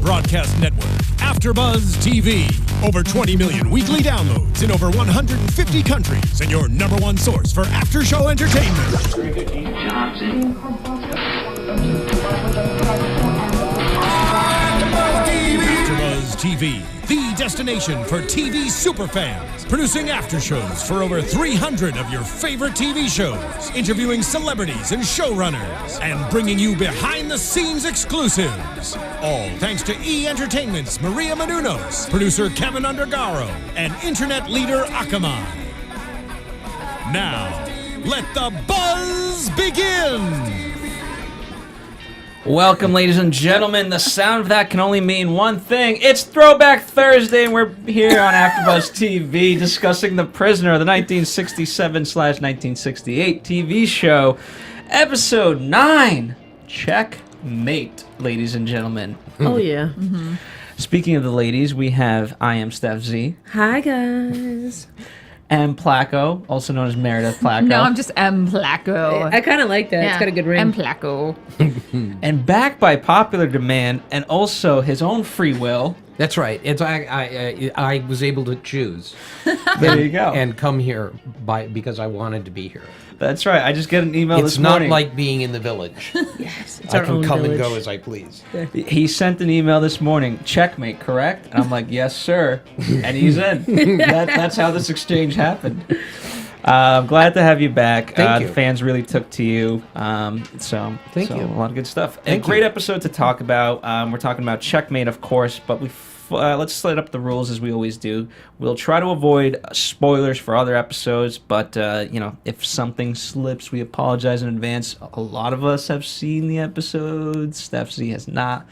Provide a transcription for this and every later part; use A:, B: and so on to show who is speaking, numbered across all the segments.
A: broadcast network, AfterBuzz TV. Over 20 million weekly downloads in over 150 countries, and your number one source for after-show entertainment. AfterBuzz TV, the destination for TV superfans, producing aftershows for over 300 of your favorite TV shows, interviewing celebrities and showrunners, and bringing you behind-the-scenes exclusives. All thanks to E! Entertainment's Maria Menounos, producer Kevin Undergaro, and internet leader Akamai. Now, let the buzz begin!
B: Welcome, ladies and gentlemen. The sound of that can only mean one thing. It's Throwback Thursday, and we're here on AfterBuzz TV discussing The Prisoner, the 1967/1968 TV show, Episode 9, Checkmate, ladies and gentlemen.
C: Oh, yeah. Mm-hmm.
B: Speaking of the ladies, we have I am Steph Z.
C: Hi, guys.
B: M. Placo, also known as Meredith Placo.
D: No, I'm just M. Placo.
C: I kind of like that.
D: Yeah.
C: It's got a good ring.
D: M. Placo.
B: And back by popular demand and also his own free will.
E: That's right. It's I was able to choose.
B: There you go.
E: And come here because I wanted to be here.
B: That's right. I just get an email
E: It's
B: this morning.
E: not like being in the village.
C: Yes, it's
E: I
C: our
E: can
C: own
E: come
C: village.
E: and go as I please.
B: He sent an email this morning, Checkmate, correct? And I'm like, yes, sir. And he's in. That's how this exchange happened. I'm glad to have you back.
E: Thank you.
B: The fans really took to you. Thank
E: you.
B: A lot of good stuff.
E: Thank
B: a great
E: you.
B: episode to talk about. We're talking about Checkmate, of course, but let's set up the rules as we always do. We'll try to avoid spoilers for other episodes, but if something slips, we apologize in advance. A lot of us have seen the episodes. Steph Z has not,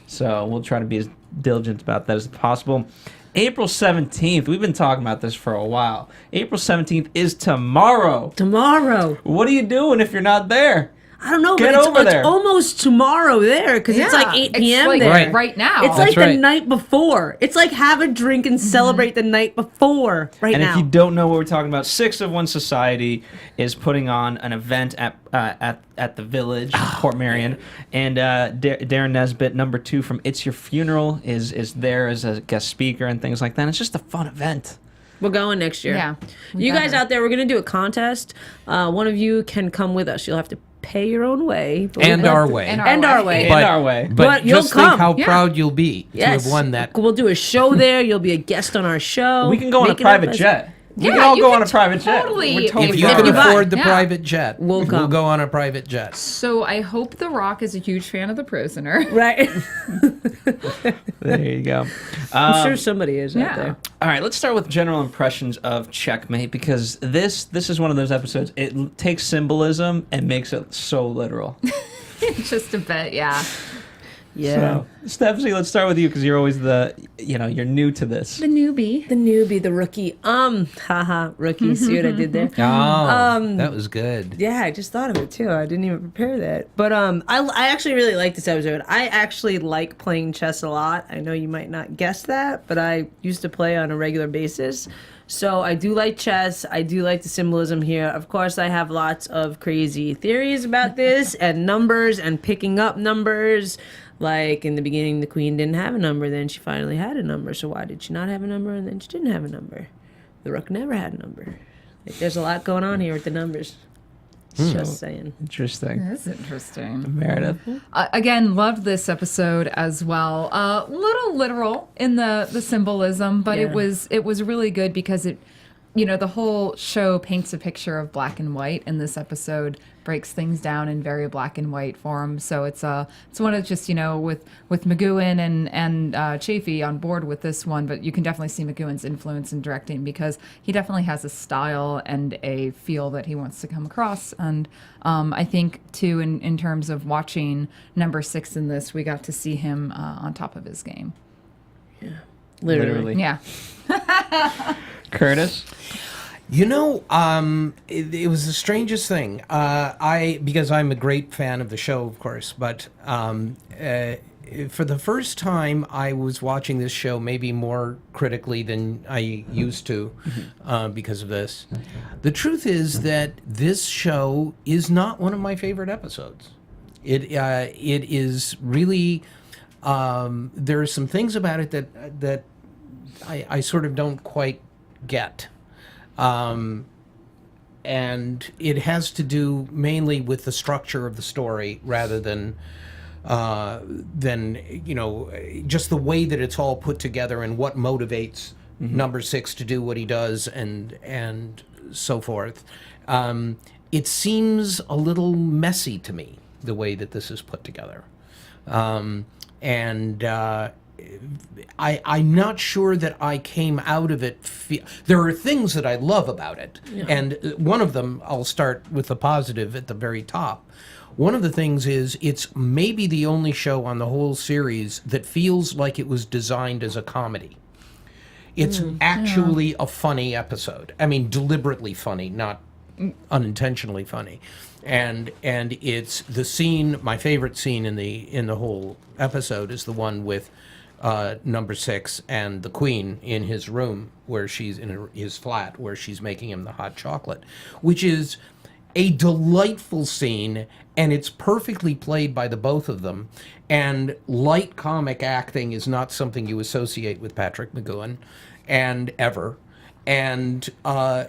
B: so we'll try to be as diligent about that as possible. April 17th, we've been talking about this for a while. April 17th is tomorrow.
C: Tomorrow.
B: What are you doing if you're not there?
C: I don't know,
B: Get
C: but
B: over
C: it's
B: there.
C: almost tomorrow there because it's like 8 p.m.
D: like
C: there.
D: right now.
C: It's
E: That's
C: like
E: right.
C: the night before. It's like have a drink and celebrate the night before right
B: And
C: now.
B: if you don't know what we're talking about, 6 of 1 Society is putting on an event at the Village, Port Marion, and Darren Nesbitt, number 2 from It's Your Funeral, is there as a guest speaker and things like that. It's just a fun event.
C: We're going next year.
D: Yeah.
C: You guys out there, we're going to do a contest. One of you can come with us. You'll have to pay your own way. But
E: And
C: we'll
E: our
C: have to-
E: way.
C: And our way.
B: In our way.
E: But
C: you'll
E: just think
C: come.
E: how
D: Yeah.
E: proud you'll be
C: Yes.
E: to have won that.
C: We'll do a show there. You'll be a guest on our show.
B: We can go on a
C: Make it up
B: private
C: as-
B: jet. We
D: Yeah,
B: can all
D: you
B: go
D: can
B: on a private
D: totally-
B: jet. We're totally
E: If you
C: If
E: can
C: you buy.
E: afford the
D: Yeah.
E: private jet,
C: We'll come.
E: go on a private jet.
D: So I hope The Rock is a huge fan of The Prisoner.
C: Right.
B: There you go.
C: I'm sure somebody is out
D: yeah.
C: there.
B: All right, let's start with general impressions of Checkmate because this is one of those episodes. It takes symbolism and makes it so literal.
D: Just a bit, yeah.
C: Yeah.
B: So, Stephanie, let's start with you because you're always you're new to this.
D: The newbie.
C: The newbie, the rookie. Rookie. See what I did there?
E: Oh, that was good.
C: Yeah, I just thought of it too. I didn't even prepare that. But I actually really like this episode. I actually like playing chess a lot. I know you might not guess that, but I used to play on a regular basis. So I do like chess. I do like the symbolism here. Of course, I have lots of crazy theories about this and numbers and picking up numbers. Like in the beginning, the queen didn't have a number. Then she finally had a number. So why did she not have a number? And then she didn't have a number. The rook never had a number. Like, there's a lot going on here with the numbers. Just saying.
B: Interesting.
D: That's interesting.
B: Meredith.
D: Again, loved this episode as well. Little literal in the symbolism, but
C: Yeah.
D: it was really good because it, the whole show paints a picture of black and white, and this episode breaks things down in very black and white form. So it's one of just with McGoohan and Chafee on board with this one, but you can definitely see McGoohan's influence in directing because he definitely has a style and a feel that he wants to come across. And I think too, in terms of watching number 6 in this, we got to see him on top of his game.
C: Yeah. Literally.
D: Yeah.
B: Curtis.
E: It was the strangest thing. Because I'm a great fan of the show, of course, but for the first time, I was watching this show maybe more critically than I used to because of this. The truth is that this show is not one of my favorite episodes. It is really there are some things about it that I sort of don't quite get. And it has to do mainly with the structure of the story rather than just the way that it's all put together and what motivates number 6 to do what he does and so forth. It seems a little messy to me, the way that this is put together. I'm not sure that I came out of it. There are things that I love about it. Yeah. And one of them, I'll start with the positive at the very top. One of the things is it's maybe the only show on the whole series that feels like it was designed as a comedy. It's actually a funny episode. I mean, deliberately funny, not unintentionally funny. And it's the scene, my favorite scene in the whole episode is the one with number 6 and the Queen in his room, where she's in his flat, where she's making him the hot chocolate, which is a delightful scene, and it's perfectly played by the both of them. And light comic acting is not something you associate with Patrick McGoohan, and ever. And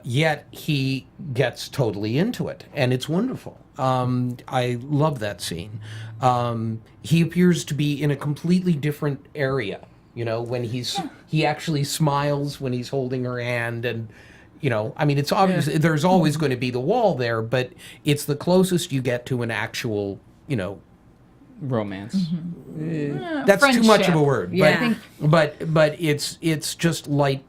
E: yet he gets totally into it, and it's wonderful. I love that scene. He appears to be in a completely different area, when he actually smiles when he's holding her hand, and I mean, it's obvious there's always going to be the wall there, but it's the closest you get to an actual,
B: romance.
E: That's
D: friendship.
E: too much of a word,
C: Yeah.
E: but it's just light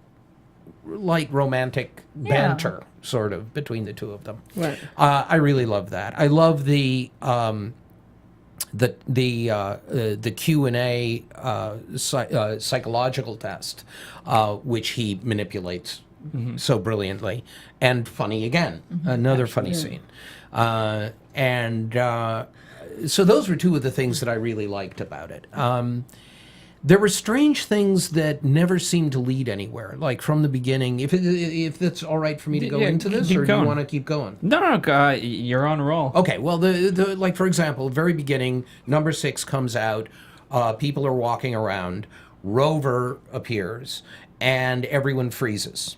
E: romantic banter sort of between the two of them.
C: Right.
E: I really love that. I love the Q&A psychological test, which he manipulates so brilliantly, and funny again. Another funny scene. So those were two of the things that I really liked about it. There were strange things that never seemed to lead anywhere. Like from the beginning, if it's all right for me to go into this, or do you want to keep going?
B: No, you're on a roll.
E: Okay, well, the like for example, very beginning, number 6 comes out. People are walking around. Rover appears, and everyone freezes.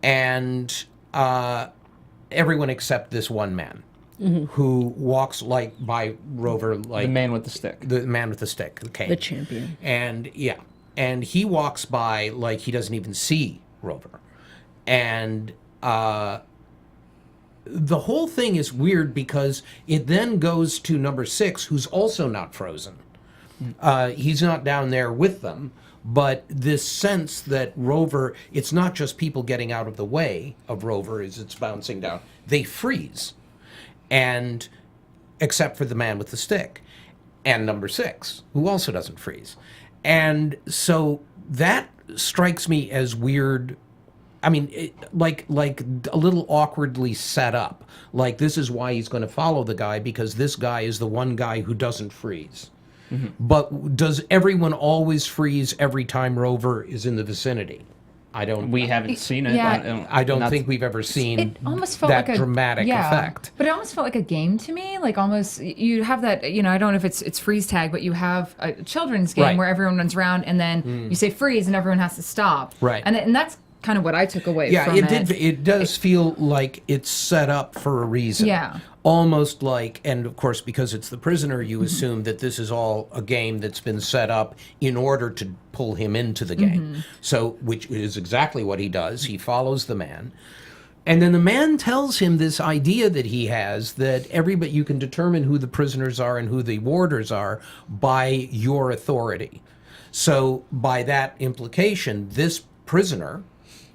E: And everyone except this one man. Who walks by Rover, like
B: the man with the stick.
E: The man with the stick, the cane.
C: The champion.
E: And he walks by like he doesn't even see Rover. And the whole thing is weird because it then goes to number 6, who's also not frozen. He's not down there with them, but this sense that Rover, it's not just people getting out of the way of Rover as it's bouncing down. They freeze. And except for the man with the stick and number 6, who also doesn't freeze. And so that strikes me as weird. I mean, like a little awkwardly set up. Like this is why he's going to follow the guy, because this guy is the one guy who doesn't freeze. But does everyone always freeze every time Rover is in the vicinity?
B: We haven't seen it.
D: Yeah.
E: I don't think we've ever seen
D: It almost felt
E: that
D: like a
E: dramatic effect.
D: But it almost felt like a game to me. Like almost you have that, I don't know if it's freeze tag, but you have a children's game where everyone runs around and then you say freeze and everyone has to stop.
E: Right.
D: And that's kind of what I took away from
E: it. It does feel like it's set up for a reason.
D: Yeah.
E: Almost like, and of course, because it's the prisoner, you assume that this is all a game that's been set up in order to pull him into the game. So, which is exactly what he does. He follows the man. And then the man tells him this idea that he has that you can determine who the prisoners are and who the warders are by your authority. So, by that implication, this prisoner,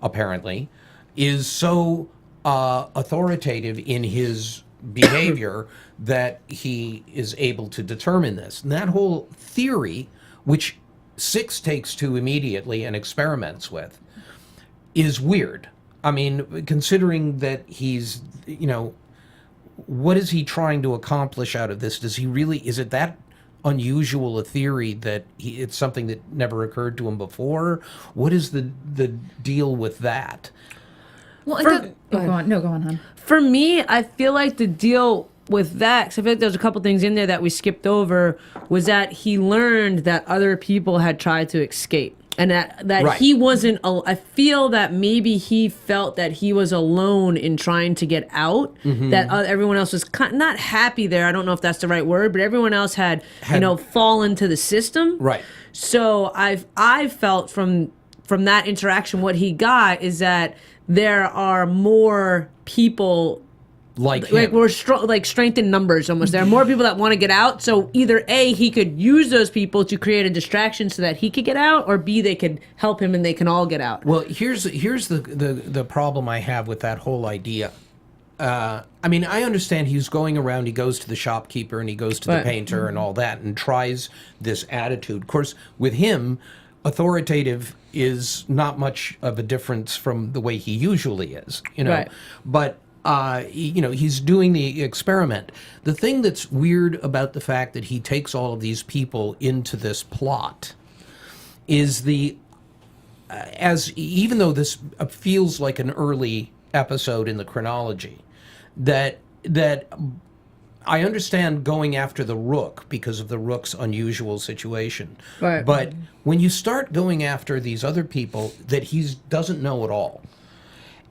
E: apparently, is so authoritative in his behavior that he is able to determine this. And that whole theory, which 6 takes to immediately and experiments with, is weird. I mean, considering that he's, what is he trying to accomplish out of this? Is it that unusual a theory that it's something that never occurred to him before? What is the deal with that?
D: Well, go on, hon.
C: For me, I feel like the deal with that, 'cause I feel like there's a couple things in there that we skipped over, was that he learned that other people had tried to escape. And that
E: Right.
C: he wasn't, I feel that maybe he felt that he was alone in trying to get out, that everyone else was not happy there. I don't know if that's the right word, but everyone else had fallen to the system.
E: Right.
C: So I felt from that interaction, what he got is that there are more people
E: Like him.
C: we're strength in numbers almost. There are more people that want to get out. So either A, he could use those people to create a distraction so that he could get out, or B, they could help him and they can all get out.
E: Well, here's the problem I have with that whole idea. I mean, I understand he's going around, he goes to the shopkeeper and he goes to the
C: Right.
E: painter and all that and tries this attitude. Of course, with him, authoritative is not much of a difference from the way he usually is,
C: Right.
E: But he's doing the experiment. The thing that's weird about the fact that he takes all of these people into this plot is even though this feels like an early episode in the chronology, that I understand going after the Rook because of the Rook's unusual situation.
C: Right.
E: But when you start going after these other people that he doesn't know at all,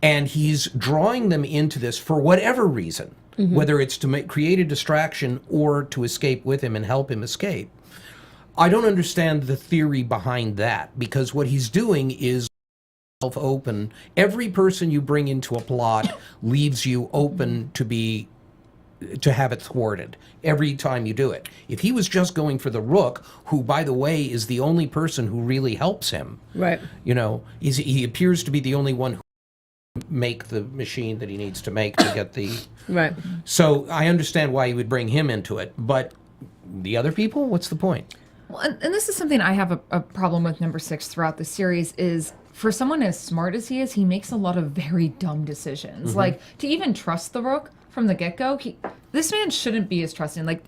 E: and he's drawing them into this for whatever reason, whether it's to create a distraction or to escape with him and help him escape, I don't understand the theory behind that, because what he's doing is open. Every person you bring into a plot leaves you open to have it thwarted every time you do it. If he was just going for the Rook, who, by the way, is the only person who really helps him,
C: Right.
E: He appears to be the only one who make the machine that he needs to make to get the...
C: Right.
E: So I understand why he would bring him into it, but the other people, what's the point?
D: Well, and this is something I have a problem with number 6 throughout the series is, for someone as smart as he is, he makes a lot of very dumb decisions. Like, to even trust the Rook from the get-go, this man shouldn't be as trusting. Like,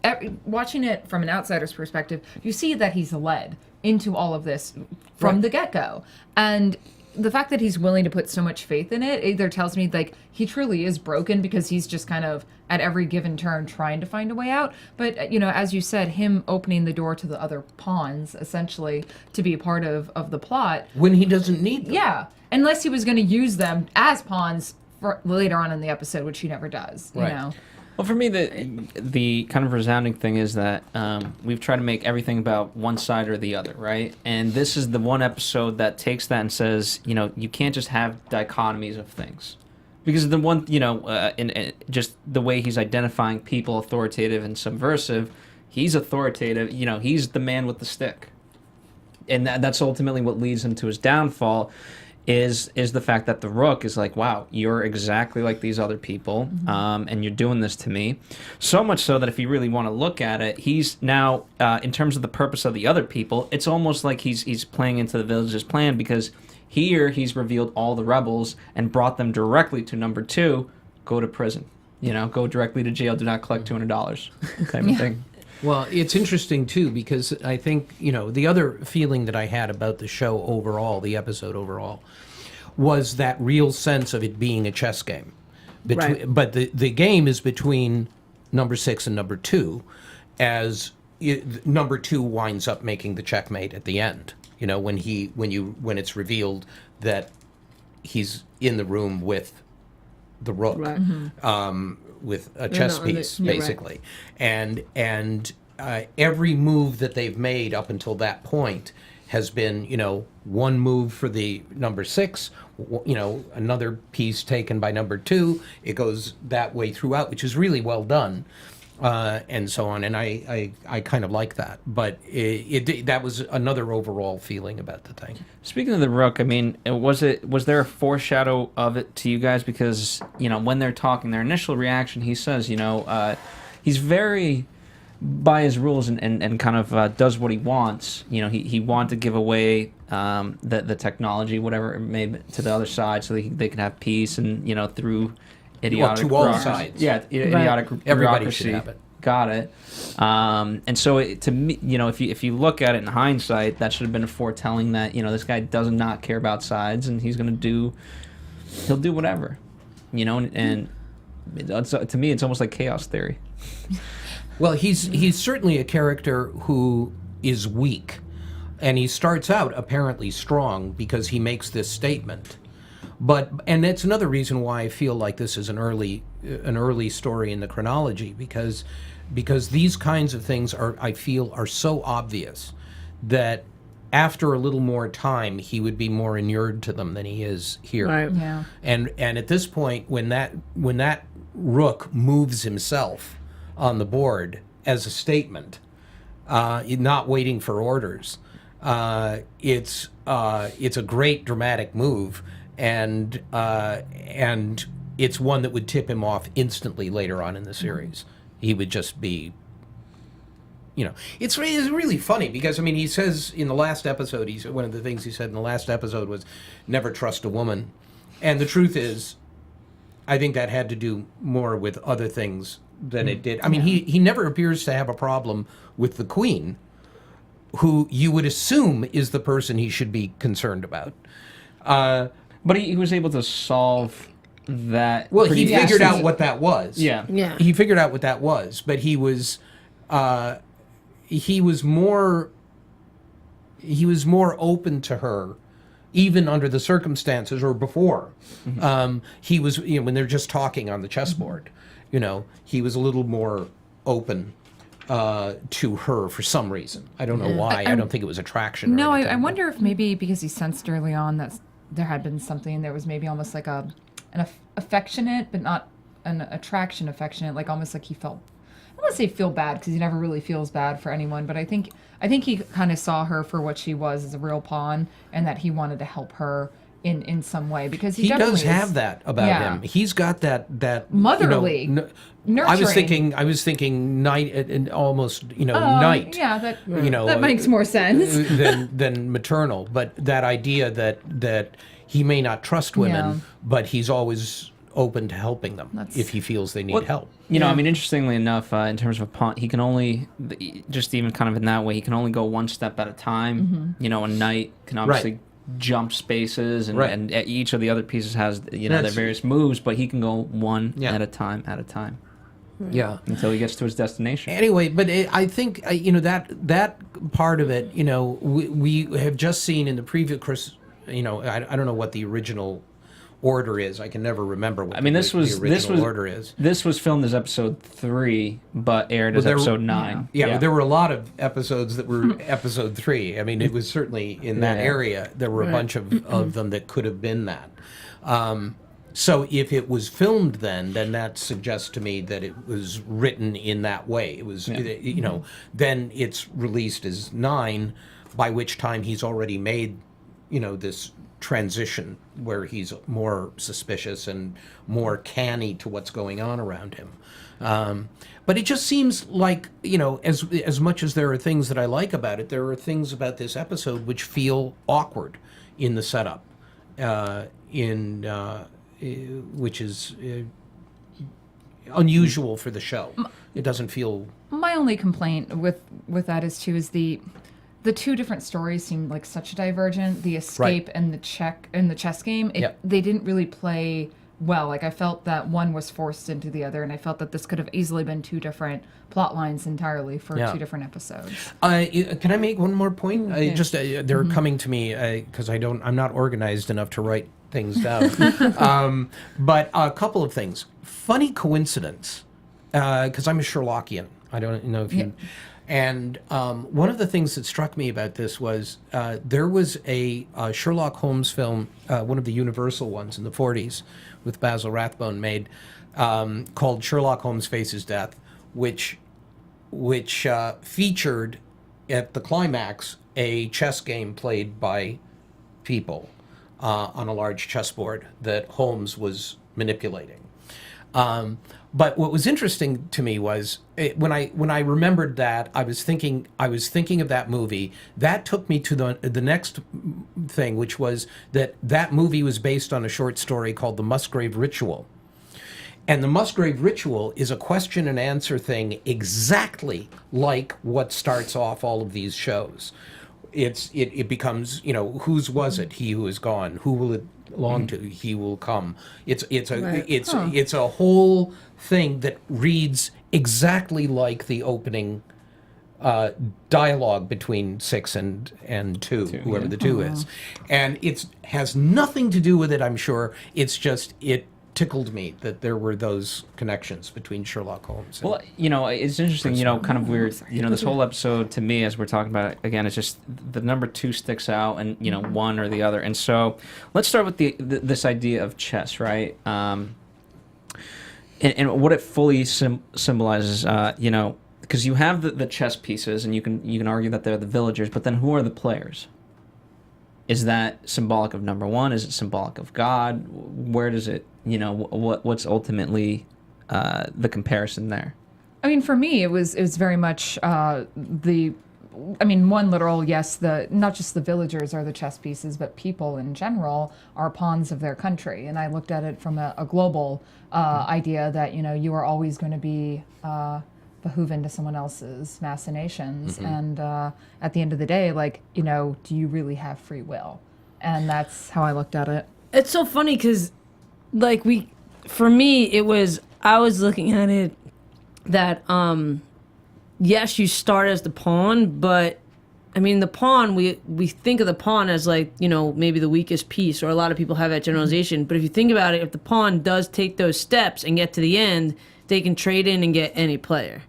D: watching it from an outsider's perspective, you see that he's led into all of this from the get-go. And the fact that he's willing to put so much faith in it either tells me, like, he truly is broken because he's just kind of at every given turn trying to find a way out. But, as you said, him opening the door to the other pawns, essentially, to be a part of the plot.
E: When he doesn't need them.
D: Yeah. Unless he was going to use them as pawns for later on in the episode, which he never does,
E: Right.
D: you know?
B: Well, for me, the kind of resounding thing is that we've tried to make everything about one side or the other, right? And this is the one episode that takes that and says, you can't just have dichotomies of things. Because the one, in just the way he's identifying people authoritative and subversive, he's authoritative, he's the man with the stick. And that's ultimately what leads him to his downfall. Is the fact that the Rook is like, wow, you're exactly like these other people, and you're doing this to me. So much so that if you really want to look at it, he's now, in terms of the purpose of the other people, it's almost like he's playing into the village's plan, because here he's revealed all the rebels and brought them directly to number 2, go to prison. Go directly to jail, do not collect $200 type of thing.
E: Well, it's interesting, too, because I think, the other feeling that I had about the show overall, the episode overall, was that real sense of it being a chess game.
C: Right.
E: But the game is between number 6 and number 2, as number 2 winds up making the checkmate at the end. When it's revealed that he's in the room with the Rook.
C: Right.
E: With a chess piece, basically. Right. And every move that they've made up until that point has been, one move for the number 6, another piece taken by number 2. It goes that way throughout, which is really well done, and so on. And I kind of like that. But that was another overall feeling about the thing.
B: Speaking of the Rook, I mean, was there a foreshadow of it to you guys? Because, when they're talking, their initial reaction, he says, he's very by his rules and kind of does what he wants. He wanted to give away the technology, whatever it made, to the other side so they could have peace and, through idiotic...
E: to all sides.
B: Yeah, idiotic
E: Everybody should
B: bureaucracy.
E: have it.
B: Got it. And so to me, if you look at it in hindsight, that should have been a foretelling that, this guy does not care about sides and he'll do whatever, and to me, it's almost like chaos theory.
E: Well, he's certainly a character who is weak, and he starts out apparently strong because he makes this statement. And that's another reason why I feel like this is an early story in the chronology, because these kinds of things I feel are so obvious that after a little more time he would be more inured to them than he is here.
C: Right.
D: Yeah.
E: And at this point, when that rook moves himself on the board as a statement, not waiting for orders, it's a great dramatic move. And it's one that would tip him off instantly later on in the series. He would just be, it's really funny because, I mean, he says in the last episode, one of the things he said in the last episode was, never trust a woman. And the truth is, I think that had to do more with other things than it did. I mean, he never appears to have a problem with the Queen, who you would assume is the person he should be concerned about.
B: But he was able to solve that.
E: Well, he figured out what that was.
B: Yeah.
C: Yeah.
E: He figured out what that was, but he was more open to her, even under the circumstances or before.
B: Mm-hmm.
E: He was, when they're just talking on the chessboard, he was a little more open to her for some reason. I don't know why. I don't think it was attraction.
D: No,
E: or
D: I
E: anything,
D: wonder if maybe because he sensed early on that there had been something. There was maybe almost like an affectionate, but not an attraction affectionate. Like almost like he felt. I don't want to say feel bad because he never really feels bad for anyone. But I think he kind of saw her for what she was as a real pawn, and that he wanted to help her in some way because he
E: does
D: is,
E: have that about him. He's got that
D: motherly.
E: Nurturing. I was thinking night and almost night.
D: Yeah, that makes more sense
E: than maternal. But that idea that he may not trust women, but he's always open to helping them if he feels they need help.
B: I mean, interestingly enough, in terms of a pawn, he can only just even kind of in that way, he can only go one step at a time. A knight can obviously jump spaces, and each of the other pieces has their various moves, but he can go one at a time.
E: Yeah,
B: until he gets to his destination.
E: Anyway, but I think that part of it, we have just seen in the previous, I don't know what the original order is. I can never remember what the original order is.
B: This was filmed as episode 3, but aired as episode 9.
E: Yeah, but there were a lot of episodes that were episode 3. I mean, it was certainly in that area. There were a bunch of them that could have been that. So if it was filmed then that suggests to me that it was written in that way. It was, then it's released as 9, by which time he's already made, this transition where he's more suspicious and more canny to what's going on around him. But it just seems like, as much as there are things that I like about it, there are things about this episode which feel awkward in the setup, which is unusual for the show. It doesn't feel...
D: My only complaint with that is the two different stories seem like such divergent. The escape and the chess game, they didn't really play well. Like I felt that one was forced into the other, and I felt that this could have easily been two different plot lines entirely for two different episodes.
E: Can I make one more point? They're coming to me because I'm not organized enough to write things down. But a couple of things. Funny coincidence, because I'm a Sherlockian. I don't know if you... And one of the things that struck me about this was there was a Sherlock Holmes film, one of the Universal ones in the 40s, with Basil Rathbone made, called Sherlock Holmes Faces Death, which featured at the climax a chess game played by people on a large chessboard that Holmes was manipulating. But what was interesting to me was when I remembered that, I was thinking of that movie. That took me to the next thing, which was that movie was based on a short story called The Musgrave Ritual. And The Musgrave Ritual is a question and answer thing exactly like what starts off all of these shows. It becomes, whose was it? He who is gone. Who will it long to, he will come. It's
C: Right.
E: it's a whole thing that reads exactly like the opening dialogue between 6 and 2, whoever the 2 is, and it has nothing to do with it. I'm sure it's just it tickled me that there were those connections between Sherlock Holmes.
B: Well, it's interesting, kind of weird, this whole episode to me, as we're talking about it, again, it's just the number 2 sticks out and, one or the other. And so let's start with this idea of chess, right? And what it fully symbolizes, because you have the chess pieces and you can argue that they're the villagers, but then who are the players? Is that symbolic of number 1? Is it symbolic of God? Where does it, what's ultimately the comparison there?
D: I mean, for me, it was very much one literal, yes, not just the villagers are the chess pieces, but people in general are pawns of their country. And I looked at it from a global idea that, you are always going to be behooven to someone else's machinations. And at the end of the day, do you really have free will? And that's how I looked at it.
C: It's so funny because, for me, I was looking at it that, yes, you start as the pawn, but, the pawn, we think of the pawn as, maybe the weakest piece, or a lot of people have that generalization. But if you think about it, if the pawn does take those steps and get to the end, they can trade in and get any player.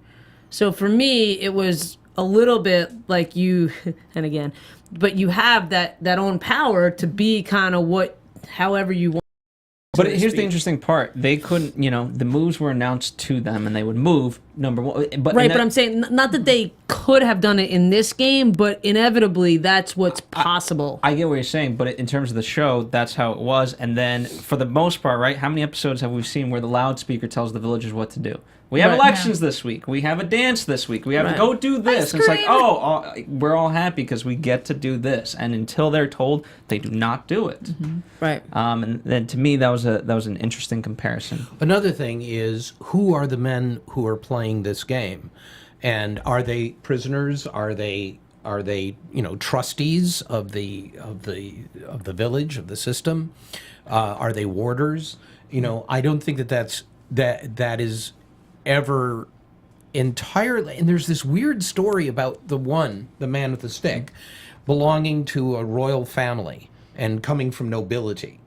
C: So for me, it was a little bit like you, and again, but you have that own power to be kind of however you want.
B: But here's the interesting part. They couldn't, the moves were announced to them and they would move, number 1. But
C: I'm saying, not that they could have done it in this game, but inevitably that's what's possible.
B: I get what you're saying, but in terms of the show, that's how it was. And then, for the most part, right, how many episodes have we seen where the loudspeaker tells the villagers what to do? We have elections this week. We have a dance this week. We have to go do this. And it's like, we're all happy because we get to do this. And until they're told, they do not do it.
C: Right.
B: And then to me, that was an interesting comparison.
E: Another thing is, who are the men who are playing this game, and are they prisoners? Are they trustees of the village, of the system? Are they warders? I don't think that is ever entirely. And there's this weird story about the man with the stick, belonging to a royal family and coming from nobility.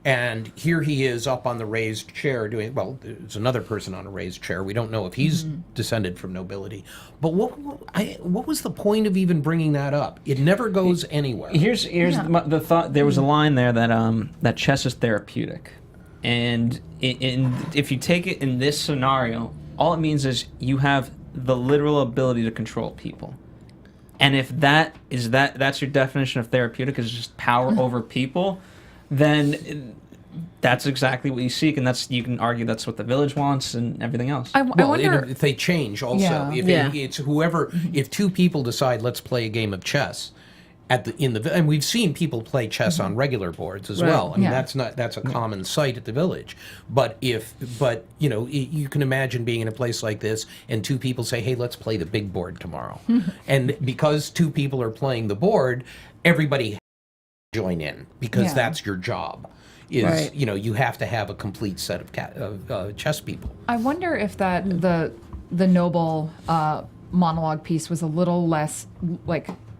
E: And here he is up on the raised chair there's another person on a raised chair. We don't know if he's descended from nobility. But what was the point of even bringing that up? It never goes anywhere.
B: Here's the thought. There was a line there that chess is therapeutic. And if you take it in this scenario, all it means is you have the literal ability to control people. And if that's your definition of therapeutic, is just power over people, then that's exactly what you seek, and you can argue that's what the village wants and everything else.
D: I wonder
E: if they change also.
D: Yeah.
E: It's whoever. If 2 people decide, let's play a game of chess, and we've seen people play chess on regular boards as well. That's a common sight at the village. But you can imagine being in a place like this and 2 people say, hey, let's play the big board tomorrow. And because 2 people are playing the board, everybody join in, because that's your job. You have to have a complete set of chess people.
D: I wonder if the noble monologue piece was a little less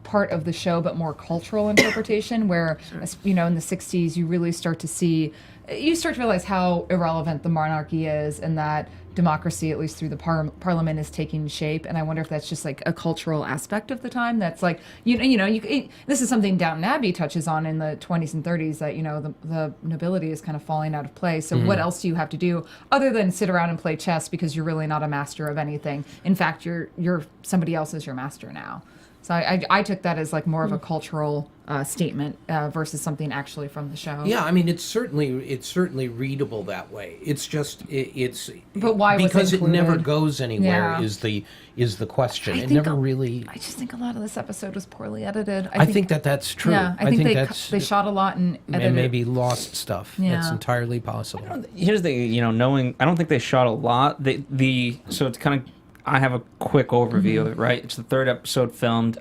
D: part of the show, but more cultural interpretation, where in the 60s you really start to realize how irrelevant the monarchy is, and that democracy, at least through the parliament, is taking shape. And I wonder if that's just a cultural aspect of the time. That's this is something Downton Abbey touches on in the 20s and 30s, that the nobility is kind of falling out of place. So what else do you have to do other than sit around and play chess, because you're really not a master of anything? In fact, you're somebody else is your master now. So I took that as more of a cultural statement versus something actually from the show.
E: Yeah, it's certainly readable that way. It's just
D: But why was
E: because it never
D: included?
E: Goes anywhere is the question. It never really.
D: I just think a lot of this episode was poorly edited.
E: I think that's true.
D: Yeah, I think they shot a lot and edited.
E: And maybe lost stuff.
D: Yeah.
E: That's entirely possible.
B: Here's the I don't think they shot a lot. So it's kind of. I have a quick overview of it, right? It's the 3rd episode filmed.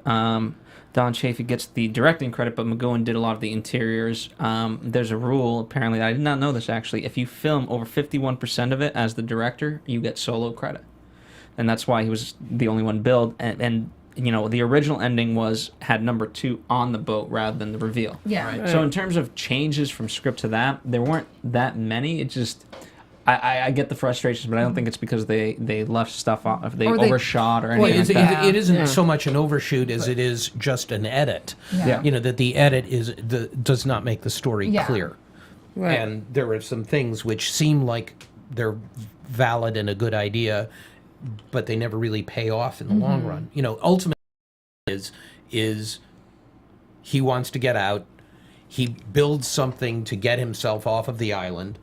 B: Don Chaffee gets the directing credit, but McGoohan did a lot of the interiors. There's a rule, apparently, I did not know this actually. If you film over 51% of it as the director, you get solo credit. And that's why he was the only one billed. And you know, the original ending had number 2 on the boat rather than the reveal.
D: Yeah.
E: Right.
B: So in terms of changes from script to that, there weren't that many. It just... I get the frustrations, but I don't think it's because they left stuff off, they overshot or anything like that.
E: It isn't so much an overshoot as it is just an edit.
D: Yeah.
E: You know, that the edit does not make the story clear.
C: Right.
E: And there are some things which seem like they're valid and a good idea, but they never really pay off in the long run. You know, ultimately is he wants to get out. He builds something to get himself off of the island,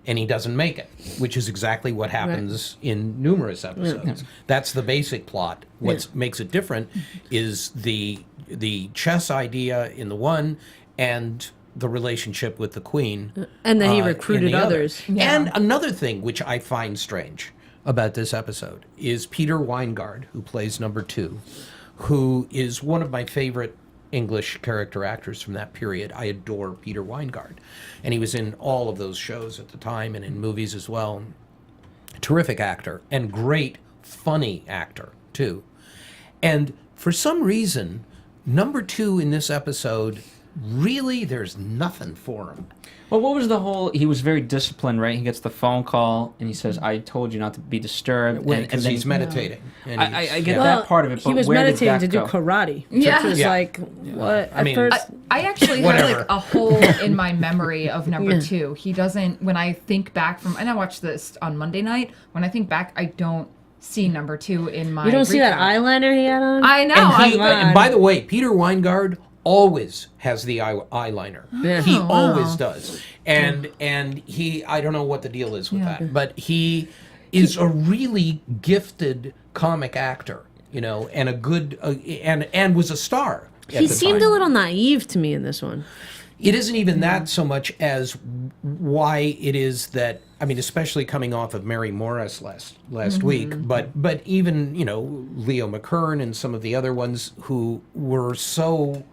E: and he doesn't make it, which is exactly what happens in numerous episodes. That's the basic plot. What makes it different is the chess idea in the one and the relationship with the queen.
C: And then he
E: in
C: recruited
E: the other.
C: others.
D: Yeah.
E: And another thing which I find strange about this episode is Peter Weingard, who plays number 2, who is one of my favorite English character actors from that period. I adore Peter Weingard. And he was in all of those shows at the time and in movies as well. Terrific actor and great, funny actor, too. And for some reason, number 2 in this episode, really, there's nothing for him.
B: Well, what was the whole... He was very disciplined, right? He gets the phone call, and he says, I told you not to be disturbed.
E: Because
B: then
E: he's meditating. And
B: I get
E: yeah.
B: that part of it, but
C: He was
B: where did
C: meditating
B: that
C: to do
B: go?
C: karate.
D: Yeah.
C: Which was
E: Yeah.
C: like, what?
E: I mean,
C: first,
D: I actually had
E: Whatever.
D: like a hole in my memory of number 2. He doesn't, when I think back from, and I watched this on Monday night, when I think back, I don't see number 2 in my
C: you don't see that
D: recap.
C: eyeliner he had on?
D: I know.
E: And by the way, Peter Weingard always has the eyeliner.
C: Yeah.
E: He
D: Oh, wow.
E: always does. And he, I don't know what the deal is with that, but he is a really gifted comic actor, you know, and a good, and was a star.
C: He seemed a little naive to me in this one.
E: It isn't even that so much as why it is that, I mean, especially coming off of Mary Morris last week, but even, you know, Leo McKern and some of the other ones who were so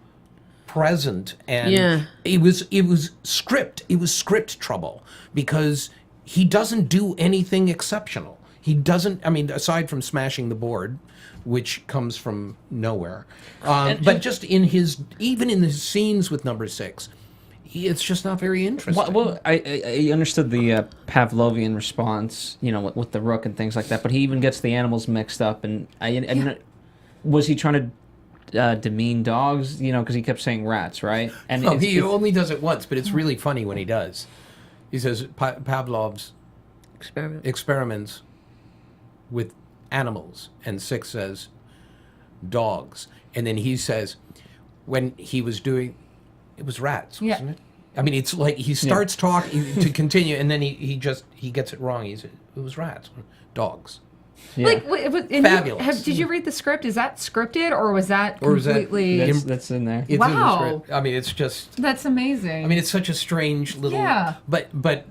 E: present, and it was script trouble, because he doesn't do anything exceptional. He doesn't, I mean, aside from smashing the board, which comes from nowhere, but just even in his scenes with number 6, it's just not very interesting.
B: Well, I understood the Pavlovian response, you know, with the rook and things like that, but he even gets the animals mixed up, and was he trying to demean dogs, you know, because he kept saying rats, right? And
E: he only does it once, but it's really funny when he does. He says Pavlov's experiments with animals, and 6 says dogs, and then he says when he was doing, it was rats, wasn't it? I mean, it's like he starts talking to continue, and then he gets it wrong. He said it was rats, dogs.
B: Yeah.
D: Like,
E: Fabulous.
D: did you read the script? Is that scripted, or was that
E: Or is that-
D: completely...
B: that's in there.
E: It's in the
D: Wow.
E: script. I mean, it's just.
D: That's amazing.
E: I mean, it's such a strange little.
D: Yeah.
E: But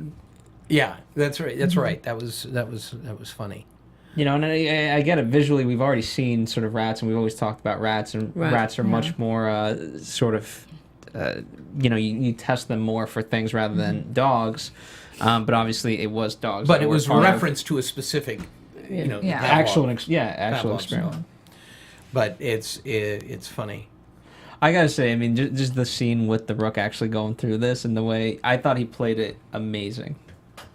E: yeah, that's right. That's right. That was funny.
B: You know, and I get it. Visually, we've already seen sort of rats, and we've always talked about rats, and rats are much more sort of, you know, you test them more for things rather than dogs. But obviously, it was dogs.
E: But
B: that
E: it
B: were
E: was
B: part of
E: reference to a specific, you know,
D: Yeah.
B: actual
E: Pavlov's
B: experiment.
E: dog. But it's funny.
B: I gotta say, I mean, just the scene with the rook actually going through this, and the way I thought he played it amazing,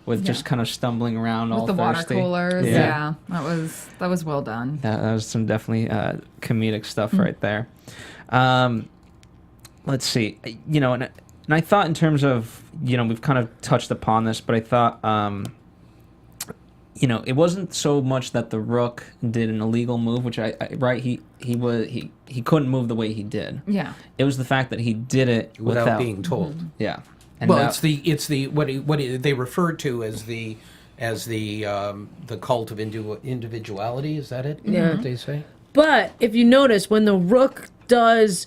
B: with just kind of stumbling around all
D: with the
B: thirsty.
D: water coolers. Yeah. That was well done.
B: That was some definitely comedic stuff right there. Let's see, you know, and I thought in terms of, you know, we've kind of touched upon this, but I thought, you know, it wasn't so much that the rook did an illegal move, which he couldn't move the way he did.
D: Yeah.
B: It was the fact that he did it
E: Without being told.
B: Yeah. And
E: Well,
B: that-
E: it's the what they refer to as the cult of individuality. Is that it?
C: Yeah.
E: What they say.
C: But if you notice, when the rook does,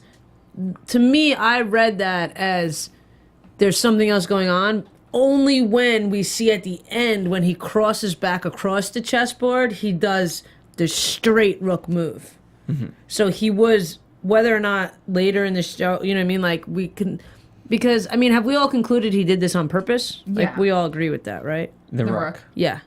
C: to me, I read that as there's something else going on. Only when we see at the end, when he crosses back across the chessboard, he does the straight rook move. So he was whether or not later in the show, you know what I mean? Like, we can, because, I mean, have we all concluded he did this on purpose? Like,
D: Yeah.
C: we all agree with that, right?
B: The
D: The
B: Rook.
D: Rook.
C: Yeah.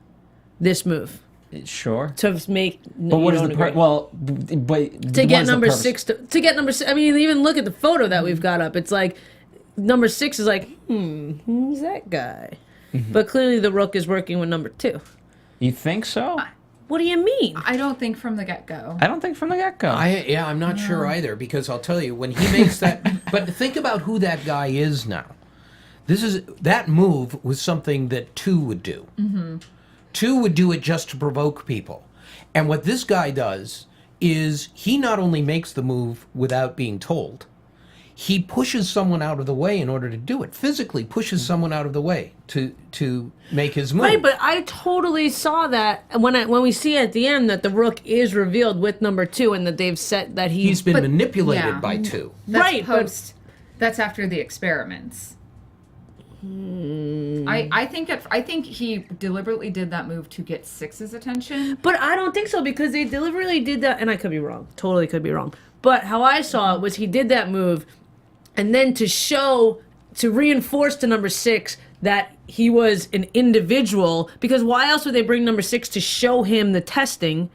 C: This move.
B: Sure.
C: To make,
B: But what is the
C: part?
B: well? But
C: To
B: what
C: get
B: is the
C: number
B: purpose?
C: 6 to get number 6. I mean, even look at the photo that we've got up. It's like number 6 is like, who's that guy? But clearly the Rook is working with number 2.
B: You think so?
C: What do you mean?
D: I don't think from the get-go.
B: I don't think from the get-go.
E: I'm not sure either, because I'll tell you, when he makes that, but think about who that guy is now. That move was something that 2 would do. 2 would do it just to provoke people. And what this guy does is he not only makes the move without being told, he pushes someone out of the way in order to do it. Physically pushes someone out of the way to make his move.
C: Right, but I totally saw that when we see at the end that the Rook is revealed with number 2 and that they've said that
E: He's been manipulated
D: yeah.
E: by 2.
D: That's
C: Right, but-
D: post. That's after the experiments. I think he deliberately did that move to get 6's attention.
C: But I don't think so, because they deliberately did that, and I could be wrong. Totally could be wrong. But how I saw it was he did that move, and then to reinforce to number 6 that he was an individual, because why else would they bring number 6 to show him the testing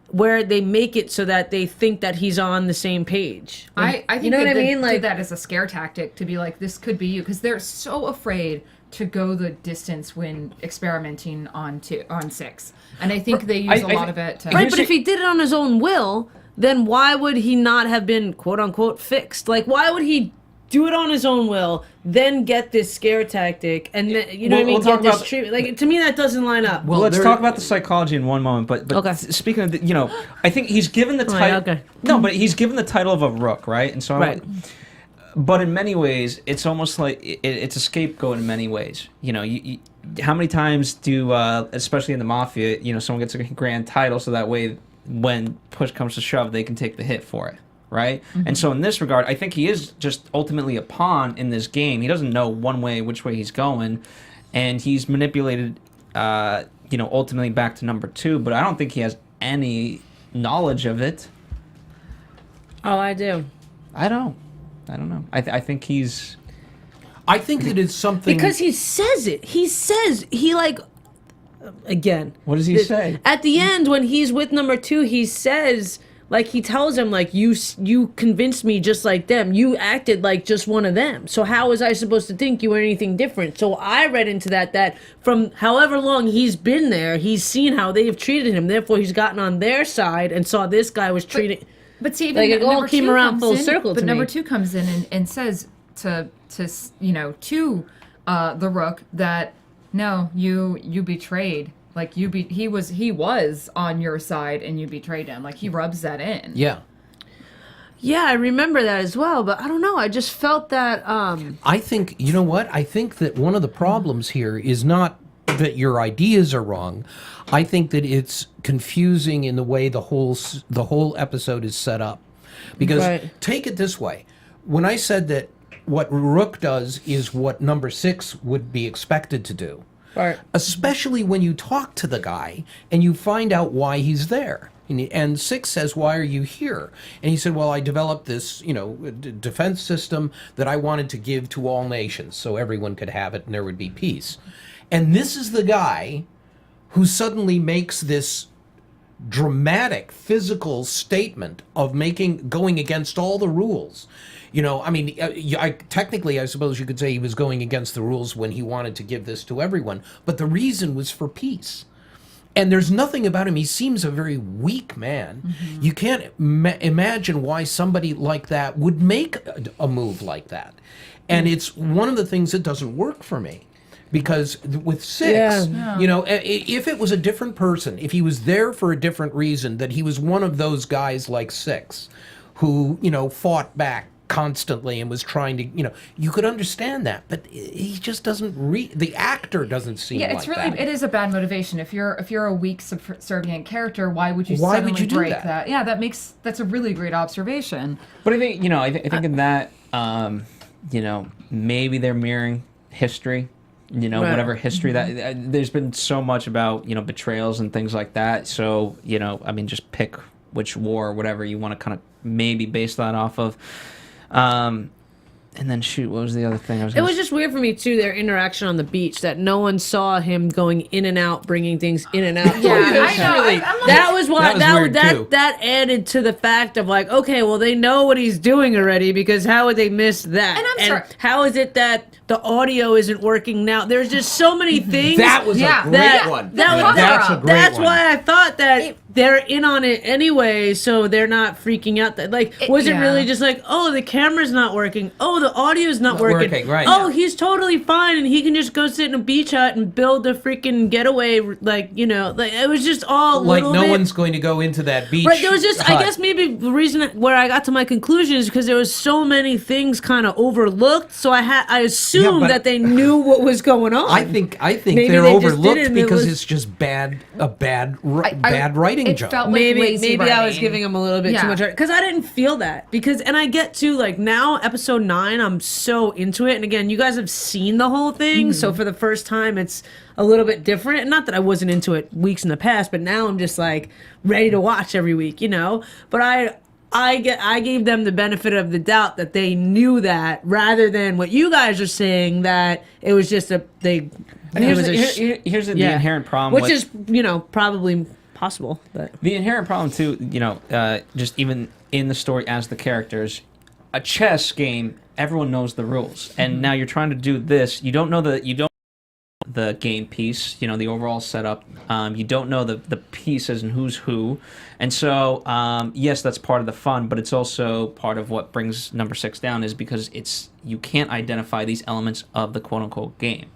C: where they make it so that they think that he's on the same page?
D: I think
C: you know what I mean?
D: Did that as a scare tactic to be like, this could be you, because they're so afraid to go the distance when experimenting on 6, and I think they use a lot of it to.
C: Right, but if he did it on his own will, then why would he not have been quote unquote fixed? Like, why would he do it on his own will, then get this scare tactic, and then, you know what I mean,
B: we'll talk
C: get this
B: about-
C: treatment? Like, to me, that doesn't line up.
B: Well, let's talk about the psychology in one moment. But
C: Okay.
B: speaking of, I think he's given the
C: Right,
B: title.
C: okay.
B: No, but he's given the title of a Rook, right? And so,
C: Right.
B: But in many ways, it's almost like it's a scapegoat in many ways. You how many times do, especially in the mafia, someone gets a grand title so that way, when push comes to shove, they can take the hit for it. Right? And so in this regard, I think he is just ultimately a pawn in this game. He doesn't know which way he's going, and he's manipulated, ultimately back to number 2, but I don't think he has any knowledge of it.
C: Oh, I do.
B: I don't know. I think he's...
E: I think that it's something...
C: Because he says it. Again.
B: What does he say?
C: At the end, when he's with number 2, he says... Like, he tells him, like, you convinced me just like them. You acted like just one of them. So how was I supposed to think you were anything different? So I read into that from however long he's been there, he's seen how they've treated him. Therefore, he's gotten on their side and saw this guy was treated...
D: But see, even
C: Like, it all
D: number
C: came
D: 2
C: around
D: comes
C: full
D: in,
C: circle
D: But
C: to
D: number
C: me.
D: 2 comes in and says to the Rook that, no, you betrayed. Like, he was on your side and you betrayed him. Like, he rubs that in.
E: Yeah.
C: Yeah, I remember that as well, but I don't know. I just felt that...
E: I think, you know what? I think that one of the problems here is not that your ideas are wrong. I think that it's confusing in the way the whole episode is set up. Because
C: Right.
E: take it this way. When I said that what Rook does is what number 6 would be expected to do,
C: Right.
E: especially when you talk to the guy and you find out why he's there. And 6 says, why are you here? And he said, well, I developed this, defense system that I wanted to give to all nations so everyone could have it and there would be peace. And this is the guy who suddenly makes this dramatic physical statement of going against all the rules. Technically, I suppose you could say he was going against the rules when he wanted to give this to everyone, but the reason was for peace. And there's nothing about him. He seems a very weak man. Mm-hmm. You can't imagine why somebody like that would make a move like that. And it's one of the things that doesn't work for me. Because with 6, if it was a different person, if he was there for a different reason, that he was one of those guys like 6 who, fought back constantly and was trying to, you could understand that, but he just doesn't the actor doesn't seem like that.
D: It is a bad motivation. If you're a weak subservient character, why would you suddenly
E: do
D: break
E: that?
D: that? Yeah, that's a really great observation.
B: But I think, I think in that, maybe they're mirroring history.
C: Right.
B: Whatever history that there's been so much about, betrayals and things like that. So, just pick which war or whatever you want to kind of maybe base that off of. And then shoot, what was the other thing?
C: It was just weird for me too, their interaction on the beach, that no one saw him going in and out, bringing things in and out.
D: Yeah, I know.
C: Really, that was why that added to the fact of like, okay, well they know what he's doing already, because how would they miss that?
D: And I'm sorry.
C: How is it that the audio isn't working now? There's just so many things.
E: That was a great one.
C: That's
E: a great
C: That's
E: one.
C: why I thought that they're in on it anyway, so they're not freaking out. That like, was it really just like, oh, the camera's not working, oh, the audio's not working,
E: right?
C: Oh, he's totally fine, and he can just go sit in a beach hut and build a freaking getaway, like, you know, like it was just all
E: like no one's going to go into that beach.
C: Right, there was just,
E: hut.
C: I guess maybe the reason where I got to my conclusion is because there was so many things kind of overlooked, so I assumed that they knew what was going on.
E: I think
C: Maybe
E: they're
C: they just
E: overlooked
C: didn't.
E: because it's just bad writing
D: it
E: job.
D: felt like lazy
C: maybe I was
D: writing.
C: giving him a little bit too much because I didn't feel that, because and I get to like now episode 9 I'm so into it, and again you guys have seen the whole thing, so for the first time it's a little bit different, and not that I wasn't into it weeks in the past, but now I'm just like ready to watch every week, you know. But I gave them the benefit of the doubt that they knew that, rather than what you guys are saying, that it was just
B: here's the inherent problem,
C: which is, you know, probably possible. But
B: the inherent problem too, you know, just even in the story as the characters, a chess game, everyone knows the rules, and now you're trying to do this. You don't know the game piece, you know, the overall setup. You don't know the pieces and who's who, and so yes, that's part of the fun, but it's also part of what brings number 6 down, is because you can't identify these elements of the quote unquote game.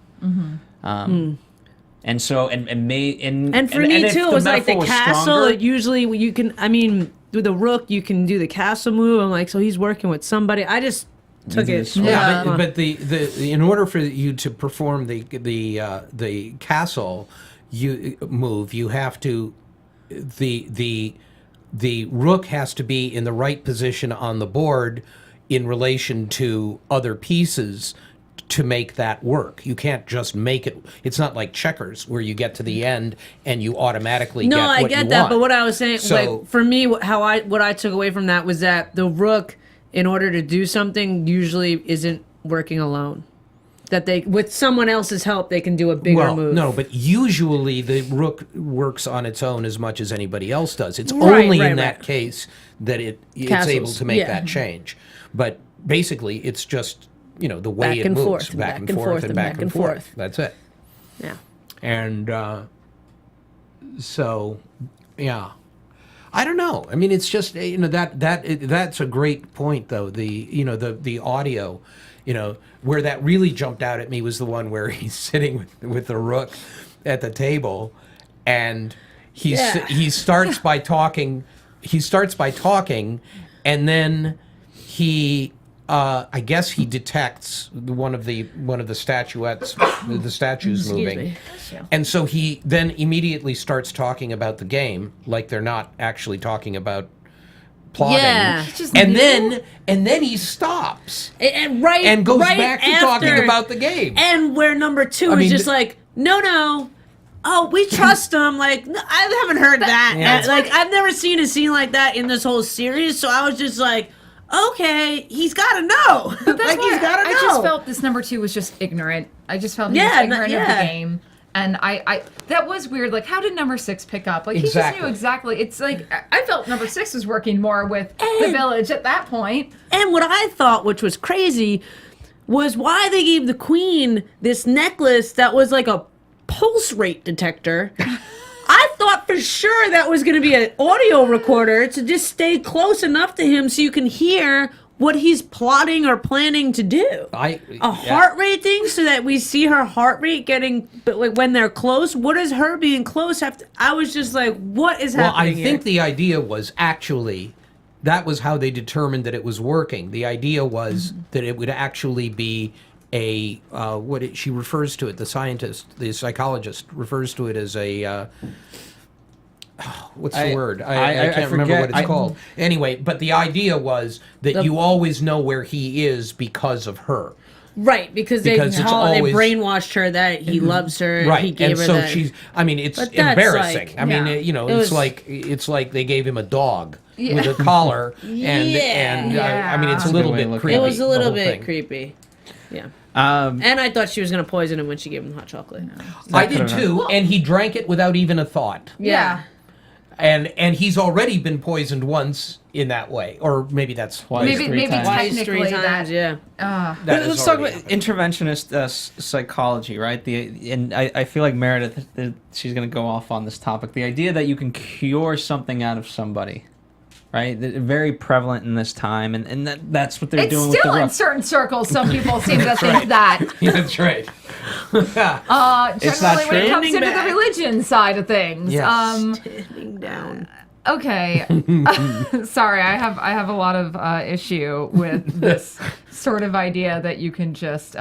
B: And so and for me too, it was like the castle. Usually you can, I mean, with the rook you can do the castle move. I'm like, so he's working with somebody. I just took it.
E: But the in order for you to perform the castle move, you have to the rook has to be in the right position on the board in relation to other pieces to make that work. You can't just make it. It's not like checkers where you get to the end and you automatically get what you want.
C: No, I get that, but what I was saying, like, for me, what I took away from that was that the rook, in order to do something, usually isn't working alone. That they, with someone else's help, they can do a bigger move.
E: No, but usually the rook works on its own as much as anybody else does. It's only in that case that it's able to make that change. But basically, it's just, you know, the way it moves, back and forth and back and forth. That's it.
C: Yeah.
E: And so, yeah. I don't know. I mean, it's just, you know, that's a great point, though. The audio, you know, where that really jumped out at me was the one where he's sitting with the rook at the table, and he starts by talking. He starts by talking, and then he. I guess he detects one of the statuettes, the statues moving, and so he then immediately starts talking about the game, like they're not actually talking about plotting.
C: Yeah,
E: and then he stops and goes back to talking about the game.
C: And where number 2 is just like, no. Oh, we trust him. Like, I haven't heard that.
E: Yeah.
C: Like, I've never seen a scene like that in this whole series. So I was just like, okay, he's got to know.
D: But that's
C: he's got to know.
D: I just felt this number 2 was just ignorant. I just felt he was ignorant of the game. And I that was weird. Like, how did number 6 pick up? Like, he just knew exactly. It's like, I felt number 6 was working more with the village at that point.
C: And what I thought, which was crazy, was why they gave the queen this necklace that was like a pulse rate detector. I thought for sure that was going to be an audio recorder to just stay close enough to him so you can hear what he's plotting or planning to do. Heart rate thing, so that we see her heart rate getting, but like when they're close. What does her being close have to? I was just like, what is happening?
E: Well, I think the idea was actually that was how they determined that it was working. The idea was that it would actually be she refers to it, the psychologist refers to it as a what's the word? I can't remember what it's called. Anyway, but the idea was that you always know where he is because of her.
C: Right, because they
E: Because it's always-
C: brainwashed her that he loves her.
E: Right,
C: He gave
E: and
C: her
E: so
C: that.
E: she's. I mean, it's
C: But that's
E: embarrassing.
C: like-
E: I mean,
C: yeah.
E: you know,
C: It
E: it's
C: was-
E: like they gave him a dog with a collar, and I mean, it's a
B: That's a
E: little
B: good way
E: bit
B: to look at
E: creepy.
C: It was a
E: the
C: little
E: whole
C: bit
E: thing.
C: creepy. Yeah.
B: Um,
C: And I thought she was going to poison him when she gave him the hot chocolate.
E: I did too, and he drank it without even a thought.
C: Yeah.
E: And he's already been poisoned once in that way, or maybe that's
B: Twice,
D: Maybe
B: three times.
C: Twice,
D: technically
C: 3 times,
D: that.
C: yeah.
E: that is
B: Let's talk
E: already
B: about interventionist psychology, right? And I feel like Meredith, she's going to go off on this topic. The idea that you can cure something out of somebody, right? Very prevalent in this time, and that's what they're
D: It's
B: doing with the
D: still in
B: rough.
D: certain circles. Some people seem to think that.
E: Yeah, that's right.
B: It's not
D: Generally, when it
B: true.
D: comes into the
C: Standing back.
D: religion side of things.
E: Yes.
C: Sitting down.
D: Okay. Sorry, I have a lot of issue with this sort of idea that you can just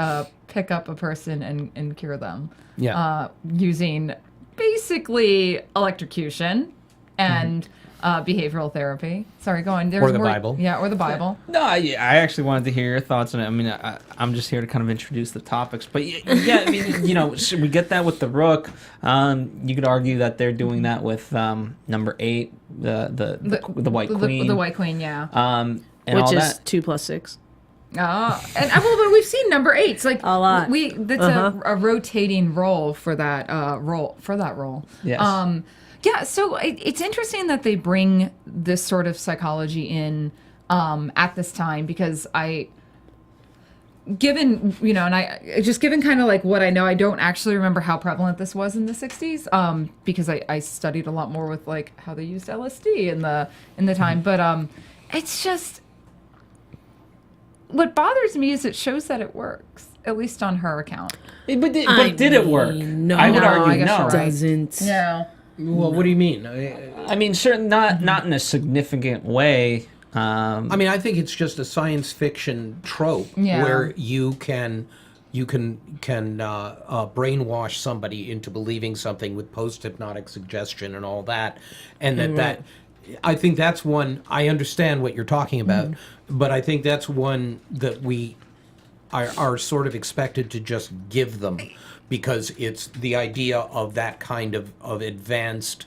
D: pick up a person and cure them.
E: Yeah.
D: Using basically electrocution and behavioral therapy. Sorry, go on. There's
E: Or the
D: more-
E: Bible.
D: Yeah, or the Bible.
B: No, I actually wanted to hear your thoughts on it. I mean, I'm just here to kind of introduce the topics, but yeah, I mean, you know, so we get that with the Rook. You could argue that they're doing that with number 8, the White Queen,
D: The White Queen, yeah.
B: and
C: Which
B: all
C: is
B: that.
C: 2 plus 6.
D: And well, but we've seen number 8s like
C: A lot.
D: That's a rotating role for that role.
B: Yes.
D: Yeah, so it's interesting that they bring this sort of psychology in at this time because given kind of like what I know, I don't actually remember how prevalent this was in the 60s because I studied a lot more with like how they used LSD in the time, but it's just what bothers me is it shows that it works, at least on her account.
B: But did it work?
C: no.
B: I would
C: No,
B: argue
D: I guess
B: no.
D: you're right.
C: Doesn't.
D: Yeah.
E: Well, what do you mean?
B: I mean, certain not in a significant way.
E: I mean, I think it's just a science fiction trope
D: Yeah.
E: where you can brainwash somebody into believing something with post-hypnotic suggestion and all that, and that I think that's one. I understand what you're talking about, but I think that's one that we are sort of expected to just give them because it's the idea of that kind of advanced,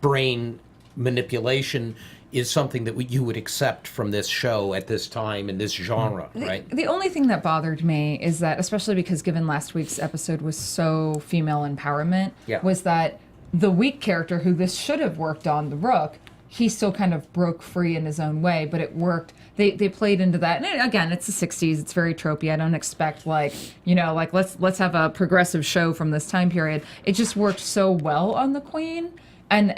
E: brain manipulation is something that you would accept from this show at this time in this genre, right?
D: The only thing that bothered me is that, especially because given last week's episode was so female empowerment,
E: Yeah.
D: was that the weak character who this should have worked on, the Rook, he still kind of broke free in his own way, but it worked. They played into that. And again, it's the 60s. It's very tropey. I don't expect let's have a progressive show from this time period. It just worked so well on the Queen. And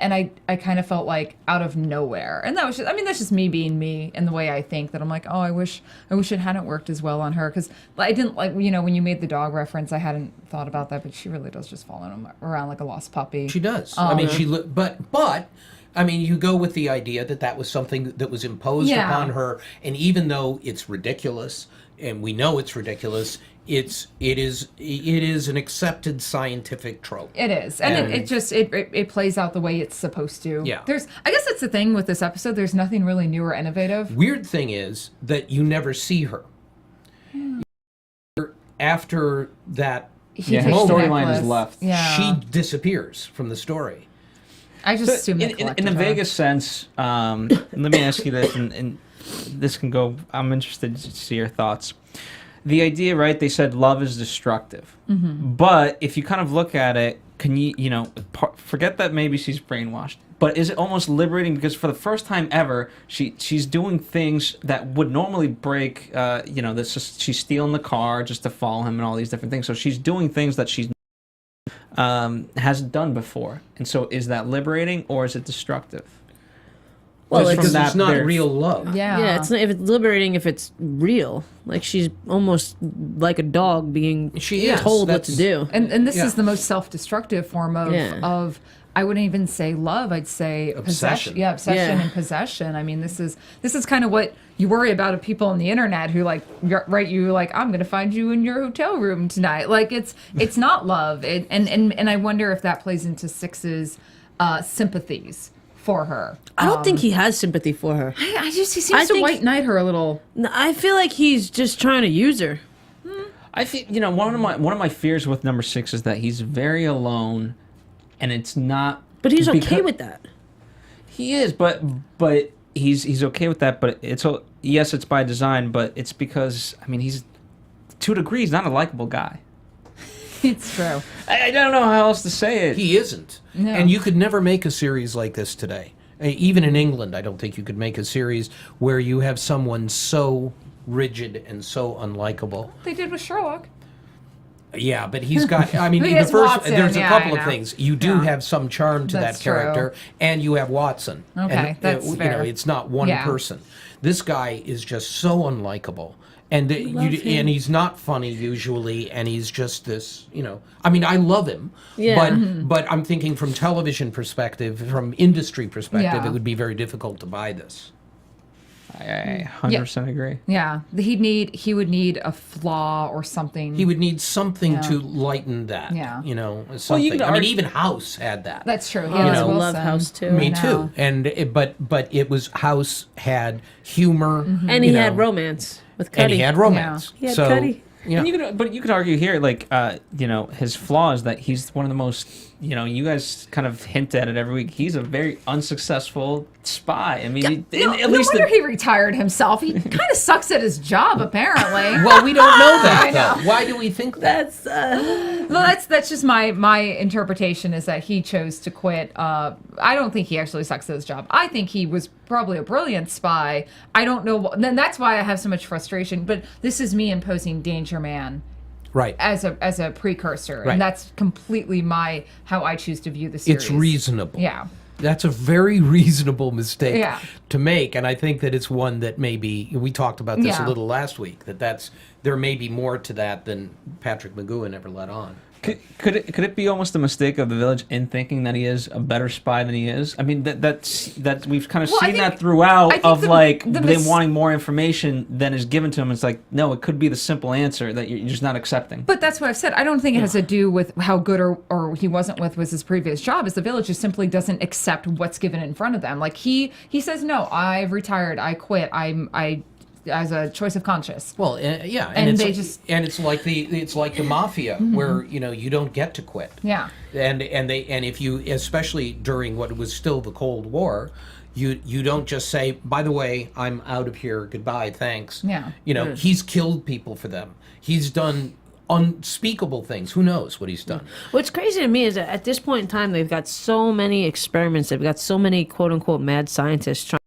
D: I kind of felt like out of nowhere. And that was just, that's just me being me and the way I think that I'm like, oh, I wish it hadn't worked as well on her. Because I didn't when you made the dog reference, I hadn't thought about that, but she really does just follow him around like a lost puppy.
E: She does. I mean, but I mean, you go with the idea that was something that was imposed
D: Yeah.
E: upon her, and even though it's ridiculous, and we know it's ridiculous, it is an accepted scientific trope.
D: It is, and it plays out the way it's supposed to.
E: Yeah.
D: I guess that's the thing with this episode. There's nothing really new or innovative.
E: Weird thing is that you never see her. After that,
B: Yeah, her
D: takes the
B: storyline is
D: necklace.
B: left.
D: Yeah,
E: she disappears from the story.
D: I just assume
B: in a Vegas sense, let me ask you this, and this can go. I'm interested to see your thoughts. The idea, right? They said love is destructive, but if you kind of look at it, can you forget that maybe she's brainwashed, but is it almost liberating because for the first time ever, she's doing things that would normally break. She's stealing the car just to follow him and all these different things. So she's doing things that she's hasn't done before, and so is that liberating or is it destructive?
C: Well,
B: Just from
E: Because
B: that
E: it's not
B: there-
E: real love.
D: yeah,
C: It's not, if it's liberating if it's real. Like she's almost like a dog being
E: She is.
C: told what to
E: That's-
C: do.
D: And this
E: Yeah.
D: is the most self-destructive form of I wouldn't even say love. I'd say
E: Obsession.
D: possession. Yeah, obsession
C: Yeah.
D: and possession. I mean, this is kind of what you worry about of people on the internet who write you like, I'm going to find you in your hotel room tonight. Like it's not love. And I wonder if that plays into Six's sympathies for her.
C: I don't think he has sympathy for her.
D: He seems
C: I
D: to
C: think-
D: white knight her a little.
C: I feel like he's just trying to use her.
B: I think one of my fears with number 6 is that he's very alone, and it's not.
C: But he's okay with that.
B: He is, but he's okay with that. But yes, it's by design, but it's because he's to a degree he's not a likable guy.
D: It's true.
B: I don't know how else to say it.
E: He isn't.
D: No.
E: And you could never make a series like this today. Even in England, I don't think you could make a series where you have someone so rigid and so unlikable.
D: They did with Sherlock.
E: Yeah, but he's got.
D: He has Watson,
E: there's a
D: yeah,
E: couple
D: I
E: of
D: know.
E: things. You do have some charm to
D: That's
E: that character,
D: true.
E: and you have Watson.
D: Okay,
E: and,
D: that's fair.
E: it's not one
D: Yeah.
E: person. This guy is just so unlikable, and and he's not funny usually, and he's just this. I love him.
C: Yeah.
E: But I'm thinking from television perspective, from industry perspective,
D: Yeah.
E: it would be very difficult to buy this.
B: I 100% agree.
D: Yeah, he would need a flaw or something.
E: He would need something to lighten that.
D: Yeah.
E: Something.
B: you could
E: even House had that.
D: That's true.
C: I
D: Yes,
C: love
D: Wilson.
C: House too.
E: Me
D: I know.
E: too. And but it was House had humor,
C: And he had romance with Cuddy.
E: and he had romance.
C: He had
E: so,
C: Cuddy.
E: Yeah.
B: And you could argue here, his flaw is that he's one of the most, you guys kind of hint at it every week. He's a very unsuccessful spy.
D: No wonder he retired himself. He kind of sucks at his job, apparently.
E: Well, we don't know that though. Why do we think that?
D: That's just my interpretation is that he chose to quit. I don't think he actually sucks at his job. I think he was probably a brilliant spy. I don't know. Then that's why I have so much frustration. But this is me imposing Danger Man
E: Right.
D: as a precursor,
E: Right.
D: and that's completely how I choose to view the series.
E: It's reasonable.
D: Yeah.
E: That's a very reasonable mistake
D: Yeah.
E: to make, and I think that it's one that maybe we talked about this a
D: Yeah.
E: little last week. There may be more to that than Patrick McGoohan ever let on.
B: Could it be almost a mistake of the Village in thinking that he is a better spy than he is? I mean, that's we've kind of
D: Well, I
B: seen
D: think-
B: that throughout
D: I think
B: of
D: the
B: them wanting more information than is given to him. It's like, no, it could be the simple answer that you're just not accepting.
D: But that's what I've said. I don't think it has to do with how good or he wasn't with was his previous job. Is the Village just simply doesn't accept what's given in front of them. Like he says, no, I've retired, I quit, I as a choice of conscience.
E: Well, yeah,
D: And
E: it's,
D: they just-
E: and it's like the mafia where you don't get to quit.
D: Yeah.
E: And if you, especially during what was still the Cold War, you don't just say, by the way, I'm out of here, goodbye, thanks.
D: Yeah.
E: He's killed people for them. He's done unspeakable things. Who knows what he's done?
C: What's crazy to me is that at this point in time, they've got so many experiments. They've got so many quote unquote mad scientists trying.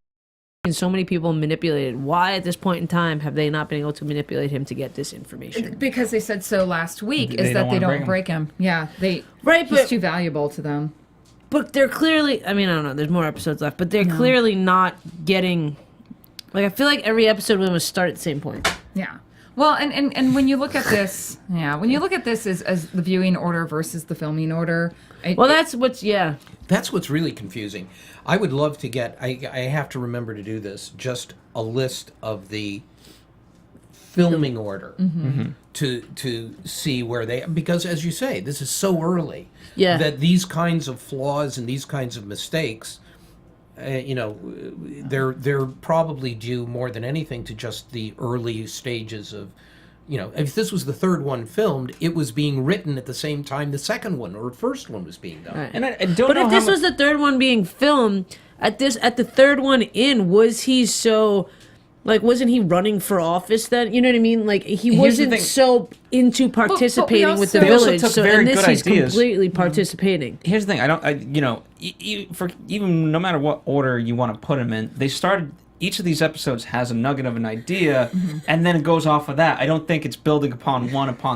C: And so many people manipulated. Why at this point in time have they not been able to manipulate him to get this information?
D: Because they said so last week,
B: They
D: is that
B: don't
D: they
B: wanna
D: don't
B: break
D: break him. Yeah,
C: Right,
D: he's
C: but-
D: too valuable to them.
C: But they're clearly, I don't know, there's more episodes left, but they're clearly not getting, I feel like every episode would start at the same point.
D: Yeah. Well, and when you look at this, as the viewing order versus the filming order.
C: That's
E: That's what's really confusing. I would love to get, I have to remember to do this, just a list of the filming order to see where they, because as you say, this is so early that these kinds of flaws and these kinds of mistakes, they're probably due more than anything to just the early stages of, if this was the third one filmed, it was being written at the same time the second one or first one was being done.
C: Right.
B: And I don't
C: But
B: know
C: if
B: how
C: this was the third one being filmed, at the third one in, was he so, wasn't he running for office then? You know what I mean? He
B: the
C: wasn't
B: thing.
C: so into participating with the
D: also- They
B: also
C: Village.
B: took
C: So
B: very
C: in this,
B: good
C: he's
B: ideas.
C: completely participating.
B: Here's the thing. For even no matter what order you want to put them in, they started. Each of these episodes has a nugget of an idea, and then it goes off of that. I don't think it's building upon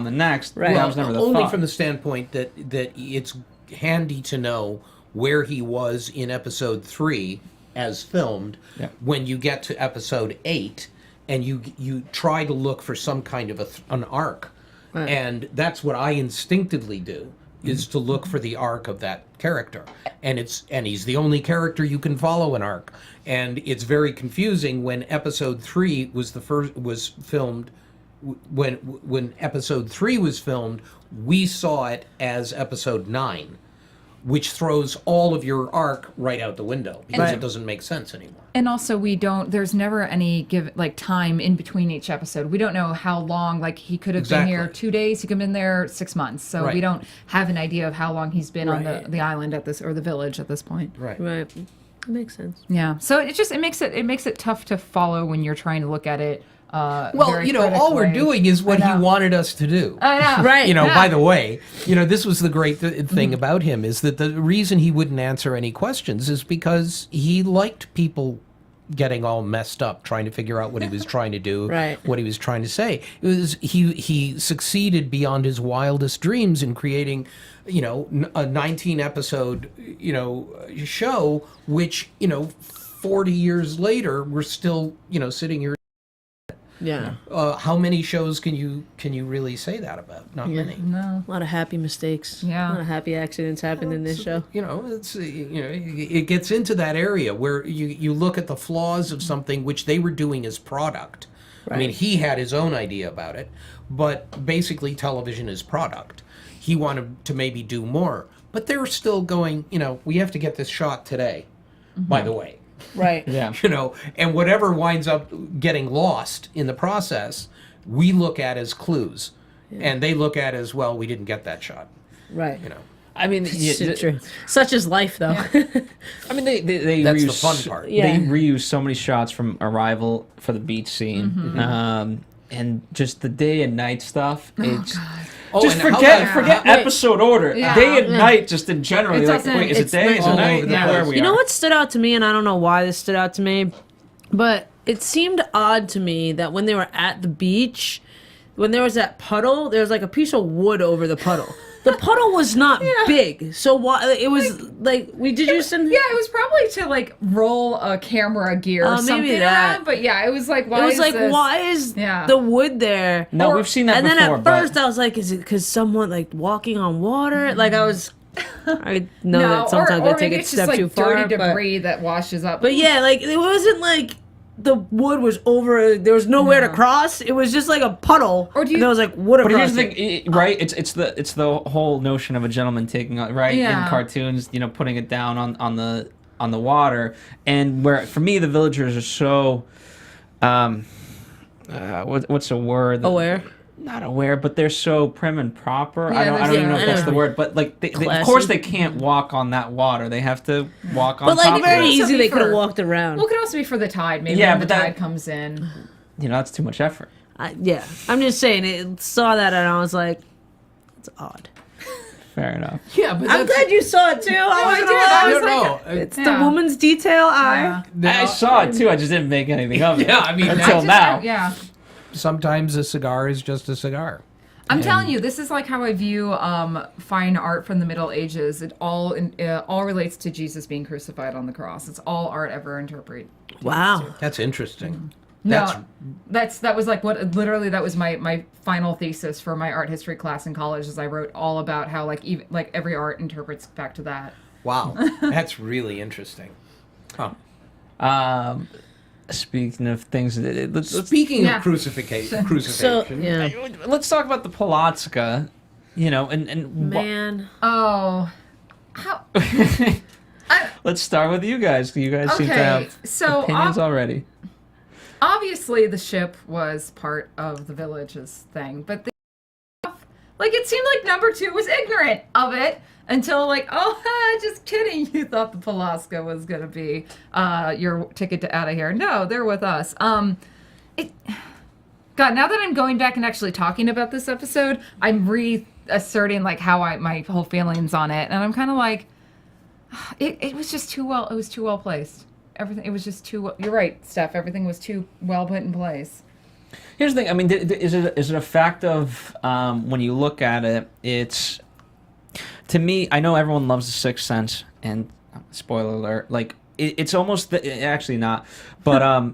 B: the next.
C: Right.
B: That was never the
E: Only
B: thought.
E: from the standpoint that it's handy to know where he was in episode 3 as filmed when you get to episode 8 and you try to look for some kind of an arc.
C: Right.
E: And that's what I instinctively do, is to look for the arc of that character. And he's the only character you can follow an arc. And it's very confusing when episode 3 was filmed. When episode 3 was filmed, we saw it as episode 9. which throws all of your arc right out the window because
C: Right.
E: it doesn't make sense anymore.
D: And also, there's never any time in between each episode. We don't know how long, like, he could have been here
E: Exactly.
D: 2 days, he could have been there 6 months. So we
E: Right.
D: don't have an idea of how long he's been on
C: Right.
D: the island or the village at this point.
E: Right.
C: Right. That makes sense.
D: Yeah. So it makes it tough to follow when you're trying to look at it.
E: Well,
D: very
E: all we're
D: critically.
E: doing is what
D: I
E: he
D: know.
E: wanted us to do.
D: I know.
C: Right.
D: Yeah.
E: By the way, this was the great thing about him is that the reason he wouldn't answer any questions is because he liked people getting all messed up trying to figure out what he was trying to do,
C: Right.
E: what he was trying to say. It was he succeeded beyond his wildest dreams in creating, a 19 episode, show which, 40 years later we're still, sitting here.
C: Yeah.
E: How many shows can you really say that about? Not
C: Yeah.
E: many.
D: No.
C: A lot of happy mistakes.
D: Yeah.
C: A lot of happy accidents happened in this show.
E: It gets into that area where you look at the flaws of something which they were doing as product. I mean,
C: Right.
E: he had his own idea about it, but basically television is product. He wanted to maybe do more, but they're still going, we have to get this shot today, by the way.
C: Right.
B: Yeah.
E: And whatever winds up getting lost in the process, we look at as clues. And they look at as, well, we didn't get that shot,
C: Right.
B: I mean,
C: So true. Such is life, though.
B: I mean, they
E: That's the
B: reuse,
E: fun part.
C: Yeah.
B: They reuse so many shots from Arrival for the beach scene, and just the day and night stuff. Just
E: and how
B: forget
E: about-
B: episode order.
D: Yeah.
B: Day and night, just in general.
D: It
B: You're like,
D: doesn't-
B: wait, is it
D: it's
B: day? Is it
E: all
B: night?
E: over the
B: Where
E: place.
B: we
C: You know
B: are.
C: what stood out to me, and I don't know why this stood out to me, but it seemed odd to me that when they were at the beach, when there was that puddle, there was like a piece of wood over the puddle. The puddle was not big, so why it was like we did you send?
D: Yeah, it was probably to like roll a camera gear or
C: maybe
D: something
C: that.
D: around. But yeah, it was like,
C: It was like,
D: this?
C: why is
D: Yeah.
C: the wood there?
B: No, we've seen that
C: And
B: before.
C: then at
B: but-
C: first I was like, is it because someone like walking on water? Like I was, I know that sometimes
D: or
C: I take
D: maybe
C: it a
D: it's just
C: step
D: like
C: too far.
D: dirty
C: But,
D: debris that washes up.
C: but yeah, like it wasn't like the wood was over. There was nowhere to cross. It was just like a puddle.
D: Or do you-
C: and there was like wood
B: But
C: across
B: here's the
C: it.
B: thing, right? It's the whole notion of a gentleman taking right
D: Yeah.
B: in cartoons, putting it down on the water, and where for me the villagers are so, what's a word?
C: Aware.
B: Not aware, but they're so prim and proper.
D: Yeah,
B: I don't
D: there's-
B: even know
C: yeah,
B: if
C: I
B: that's
C: know.
B: the word, but like of
C: Classy.
B: course they can't walk on that water. They have to walk on
C: But
B: top
C: like very
B: of it.
D: also
C: easy,
D: be
C: they could have
D: for-
C: walked around.
D: Well, it could also be for the tide. Maybe
B: Yeah,
D: when the
B: but that-
D: tide comes in.
B: That's too much effort.
C: Yeah, I'm just saying. It saw that and I was like, it's odd.
B: Fair enough.
E: Yeah, but
C: I'm glad you saw it too. I wasn't
D: did. I
C: alone.
D: was
E: no,
D: like-
C: It's the
D: Yeah.
C: woman's detail eye.
D: Yeah.
B: I saw it too. I just didn't make anything of it.
E: Yeah, I mean,
B: until now.
D: Yeah.
E: sometimes a cigar is just a cigar.
D: I'm telling you, this is like how I view fine art from the Middle Ages. It all relates to Jesus being crucified on the cross. It's all art ever interpreted.
C: Wow.
E: That's interesting.
D: No, that was like what literally that was my final thesis for my art history class in college. Is I wrote all about how even every art interprets back to that.
E: Wow, that's really interesting. Huh.
B: Speaking of things, let's
E: Speaking
D: Yeah.
E: of crucifixion,
C: So yeah,
B: let's talk about the Polotska, and
C: man.
D: Oh, how?
B: let's start with you guys. You guys seem to
D: Okay,
B: have
D: so
B: opinions already.
D: obviously the ship was part of the village's thing, but it seemed like number 2 was ignorant of it until just kidding, you thought the Pulaska was gonna be your ticket to out of here. No, they're with us. God, now that I'm going back and actually talking about this episode, I'm reasserting how my whole feelings on it, and I'm kind of like, it was just too well. It was too well placed. Everything. It was just too. You're right, Steph. Everything was too well put in place.
B: Here's the thing. I mean, is it a fact of when you look at it? It's to me. I know everyone loves The Sixth Sense, and spoiler alert. It's almost actually not, but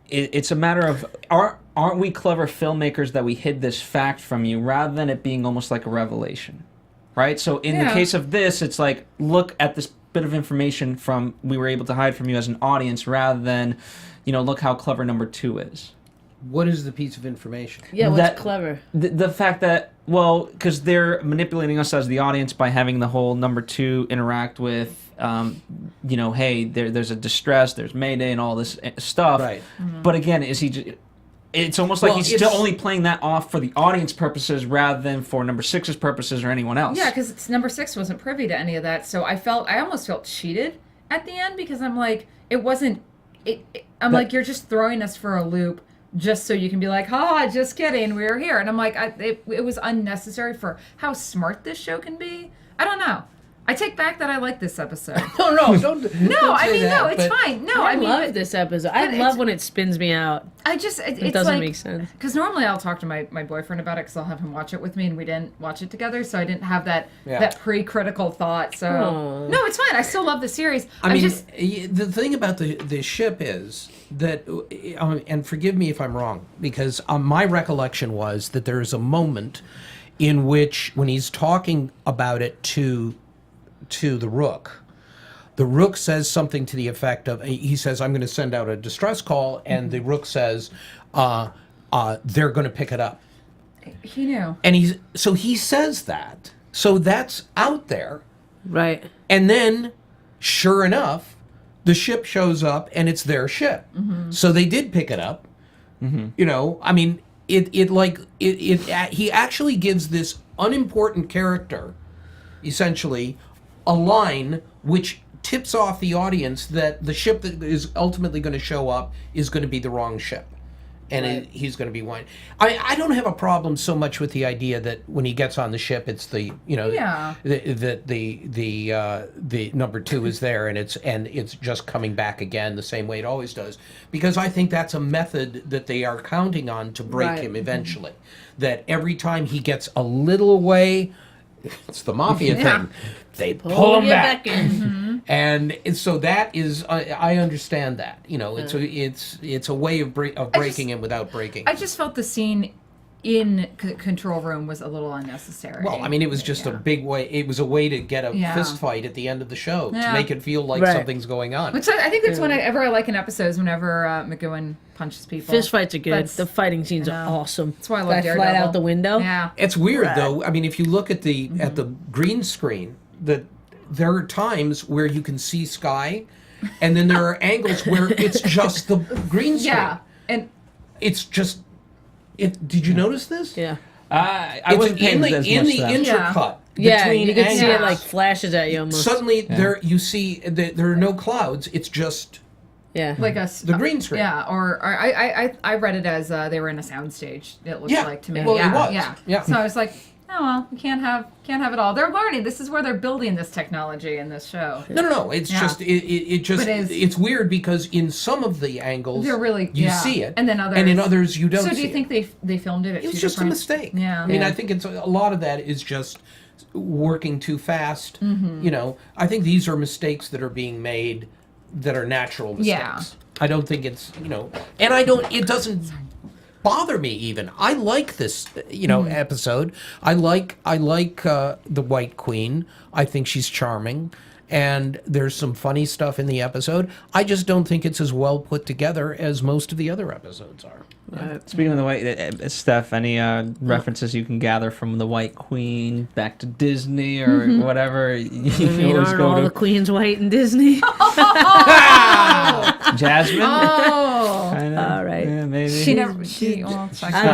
B: it's a matter of aren't we clever filmmakers that we hid this fact from you rather than it being almost like a revelation, right? So in the
D: Yeah.
B: case of this, it's like look at this bit of information we were able to hide from you as an audience rather than look how clever number 2 is.
E: What is the piece of information?
C: Yeah, what's
B: That-
C: clever?
B: The fact that, well, because they're manipulating us as the audience by having the whole number 2 interact with, hey, there's a distress, there's Mayday, and all this stuff.
E: Right.
B: But again, is he? It's almost like
E: Well,
B: he's still only playing that off for the audience purposes rather than for number 6's purposes or anyone else.
D: Yeah, because number 6 wasn't privy to any of that, so I almost felt cheated at the end because I'm like, it wasn't. I'm like, you're just throwing us for a loop just so you can be like, just kidding, we were here. And I'm like, it was unnecessary for how smart this show can be. I don't know. I take back that I like this episode.
E: No, don't.
D: No, I mean, no, it's fine. No,
C: I
D: mean,
C: love this episode. I love when it spins me out.
D: It
C: doesn't make sense.
D: Because normally I'll talk to my boyfriend about it because I'll have him watch it with me, and we didn't watch it together, so I didn't have that pre-critical thought. So
C: Aww.
D: no, it's fine. I still love the series.
E: I mean, the thing about the ship is that, and forgive me if I'm wrong, because my recollection was that there is a moment in which, when he's talking about it to the Rook says something to the effect of, he says, I'm going to send out a distress call, and the Rook says, they're going to pick it up.
D: He knew.
E: And he says that. So that's out there.
C: Right.
E: And then, sure enough, the ship shows up, and it's their ship. So they did pick it up. I mean, he actually gives this unimportant character, essentially, a line which tips off the audience that the ship that is ultimately going to show up is going to be the wrong ship, and he's going to be one. I don't have a problem so much with the idea that when he gets on the ship, it's the the number 2 is there, and it's just coming back again the same way it always does, because I think that's a method that they are counting on to break him eventually. That every time he gets a little away, it's the mafia thing. They pull him back. And so that is, I understand that. It's a way of breaking him without breaking.
D: I just felt the scene in control room was a little unnecessary.
E: Well, I mean, it was just a big way. It was a way to get a fist fight at the end of the show to make it feel like something's going on.
D: Which I think that's whenever I like in episodes, whenever McGoohan punches people.
C: Fist fights are good. The fighting scenes are awesome.
D: That's why I love
C: Daredevil. Fly out the window.
D: Yeah.
E: It's weird though. I mean, if you look at the green screen, that there are times where you can see sky, and then there are angles where it's just the green screen.
D: Yeah, and
E: it's just. Did you notice this?
C: Yeah.
B: I wasn't paying as much
E: in the
B: that.
E: intercut.
C: Yeah,
E: between
C: you can see it
E: angles.
C: like flashes at you almost.
E: Suddenly, there you see that there are no clouds. It's just
D: like
E: the green screen.
D: Yeah, or I read it as they were in a soundstage. It looked like to me.
E: Well,
D: yeah,
E: it was.
D: Yeah.
E: Yeah.
D: So I was like, oh well, we can't have it all. They're learning. This is where they're building this technology in this show.
E: No. It's just it's weird because in some of the angles
D: they're really
E: you see it,
D: and then
E: in others you don't.
D: So do
E: see
D: you think they filmed it? At
E: it was
D: two
E: just a
D: different...
E: mistake?
D: Yeah.
E: I mean, I think it's a lot of that is just working too fast. I think these are mistakes that are being made that are natural mistakes.
D: Yeah.
E: I don't think it's and it doesn't bother me even. I like this episode. I like the White Queen. I think she's charming, and there's some funny stuff in the episode. I just don't think it's as well put together as most of the other episodes are.
B: Speaking of the White, Steph, any references you can gather from the White Queen back to Disney or whatever?
C: Aren't all the queens white in Disney?
B: Jasmine?
D: Oh.
C: All right.
B: Yeah, maybe.
D: She's
B: not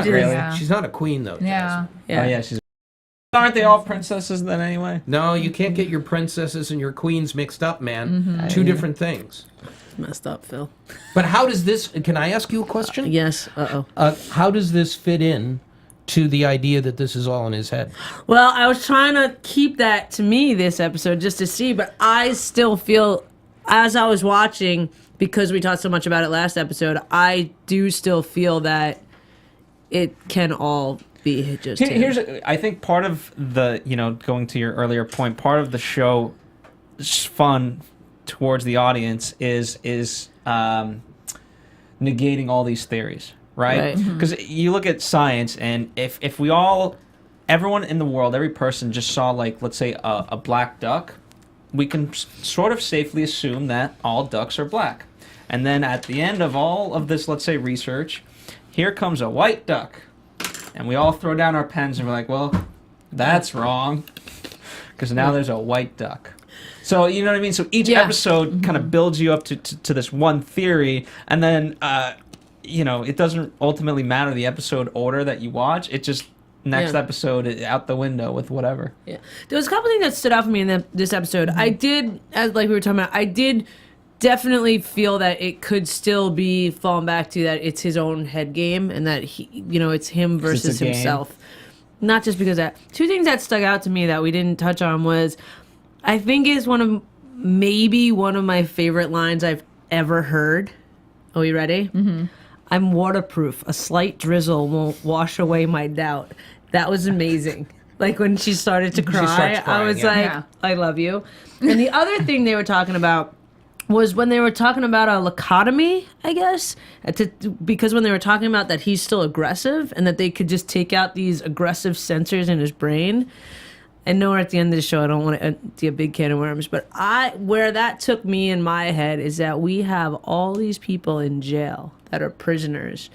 B: really.
E: She's not a queen though.
D: Yeah.
C: Yeah.
B: Oh, yeah, she's... Aren't they all princesses then anyway?
E: No, you can't get your princesses and your queens mixed up, man. Two different things.
C: It's messed up, Phil.
E: But how does this? Can I ask you a question?
C: Yes.
E: How does this fit in to the idea that this is all in his head?
C: Well, I was trying to keep that to me this episode just to see, but I still feel, as I was watching, because we talked so much about it last episode, I do still feel that it can all be just him.
B: Here's, I think part of the, going to your earlier point, part of the show fun towards the audience is negating all these theories, right? Because you look at science, and if everyone in the world, every person just saw, like, let's say a black duck, we can sort of safely assume that all ducks are black. And then at the end of all of this, let's say, research, here comes a white duck. And we all throw down our pens and we're like, well, that's wrong. Because now there's a white duck. So, you know what I mean? So each episode kind of builds you up to this one theory. And then, it doesn't ultimately matter the episode order that you watch. It just, next episode, out the window with whatever. Yeah.
C: There was a couple things that stood out for me in this episode. I did, as like we were talking about, I did definitely feel that it could still be falling back to that it's his own head game and that it's him versus himself. Not just because of that. Two things that stuck out to me that we didn't touch on was, I think is maybe one of my favorite lines I've ever heard. Oh, you ready? Mm-hmm. I'm waterproof. A slight drizzle won't wash away my doubt. That was amazing. Like when she started to cry, I was like, I love you. And the other thing they were talking about was when they were talking about a lobotomy, I guess, because when they were talking about that he's still aggressive and that they could just take out these aggressive sensors in his brain. And nowhere at the end of the show, I don't want to empty a big can of worms, but where that took me in my head is that we have all these people in jail that are prisoners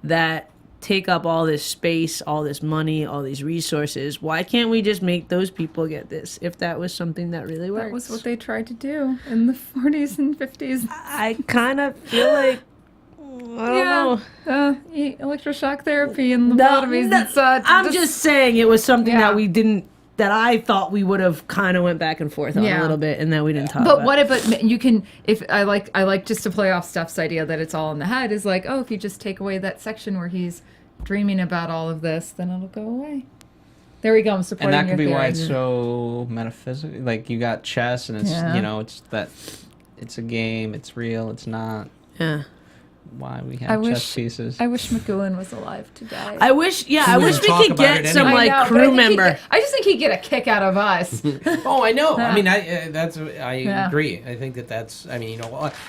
C: that take up all this space, all this money, all these resources. Why can't we just make those people get this if that was something that really works?
D: That was what they tried to do in the 40s and 50s.
C: I kind of feel like, I don't know.
D: Electroshock therapy and lobotomies and such.
C: I'm just saying it was something that we didn't, that I thought we would have kind of went back and forth on a little bit, and that we didn't talk about.
D: But you can, if I like just to play off Steph's idea that it's all in the head, is like, if you just take away that section where he's dreaming about all of this, then it'll go away. There we go. I'm supporting your
B: And that could be
D: theory.
B: why it's so metaphysical. Like you got chess, and it's it's a game. It's real. It's not.
C: Yeah.
B: Why we have chess pieces.
D: I wish McGoohan was alive today.
C: I wish we could get some crew member.
D: I just think he'd get a kick out of us.
E: Oh, I know. I mean, I agree. I think that's. I mean,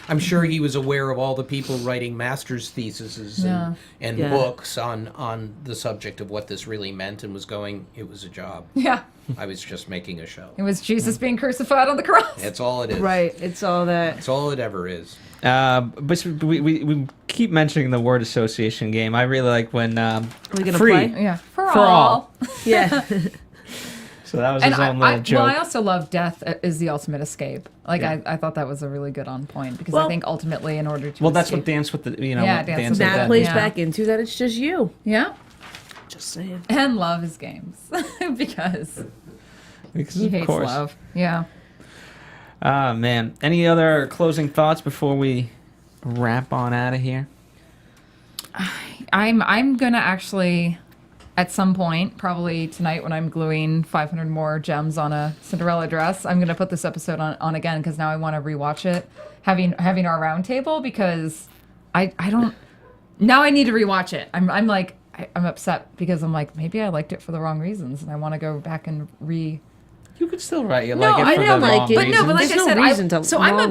E: I'm sure he was aware of all the people writing master's theses and books on the subject of what this really meant and was going. It was a job.
D: Yeah.
E: I was just making a show.
D: It was Jesus being crucified on the cross.
E: That's all it is.
C: Right. It's all that.
E: That's all it ever is.
B: But we keep mentioning the word association game. I really like when
C: Are we gonna
B: free
C: play?
D: Yeah. For all.
C: Yeah.
B: So that was his own little joke.
D: Well, I also love death is the ultimate escape. Like I thought that was a really good on point because I think ultimately in order to
B: that's
D: escape,
B: what Dance with the
D: Dance with
C: That
D: Death.
C: plays back into that. It's just you.
D: Yeah.
C: Just saying.
D: And love is games because he hates love. Yeah.
B: Man. Any other closing thoughts before we wrap on out of here?
D: I'm gonna actually, at some point, probably tonight when I'm gluing 500 more gems on a Cinderella dress, I'm gonna put this episode on again because now I want to rewatch it, having our round table because I don't. Now I need to rewatch it. I'm upset because I'm like maybe I liked it for the wrong reasons and I want to go back and
B: You could still write it.
C: No, I don't like it.
D: But no, but like
C: There's
D: I
C: no reason
D: said,
C: to
D: I'm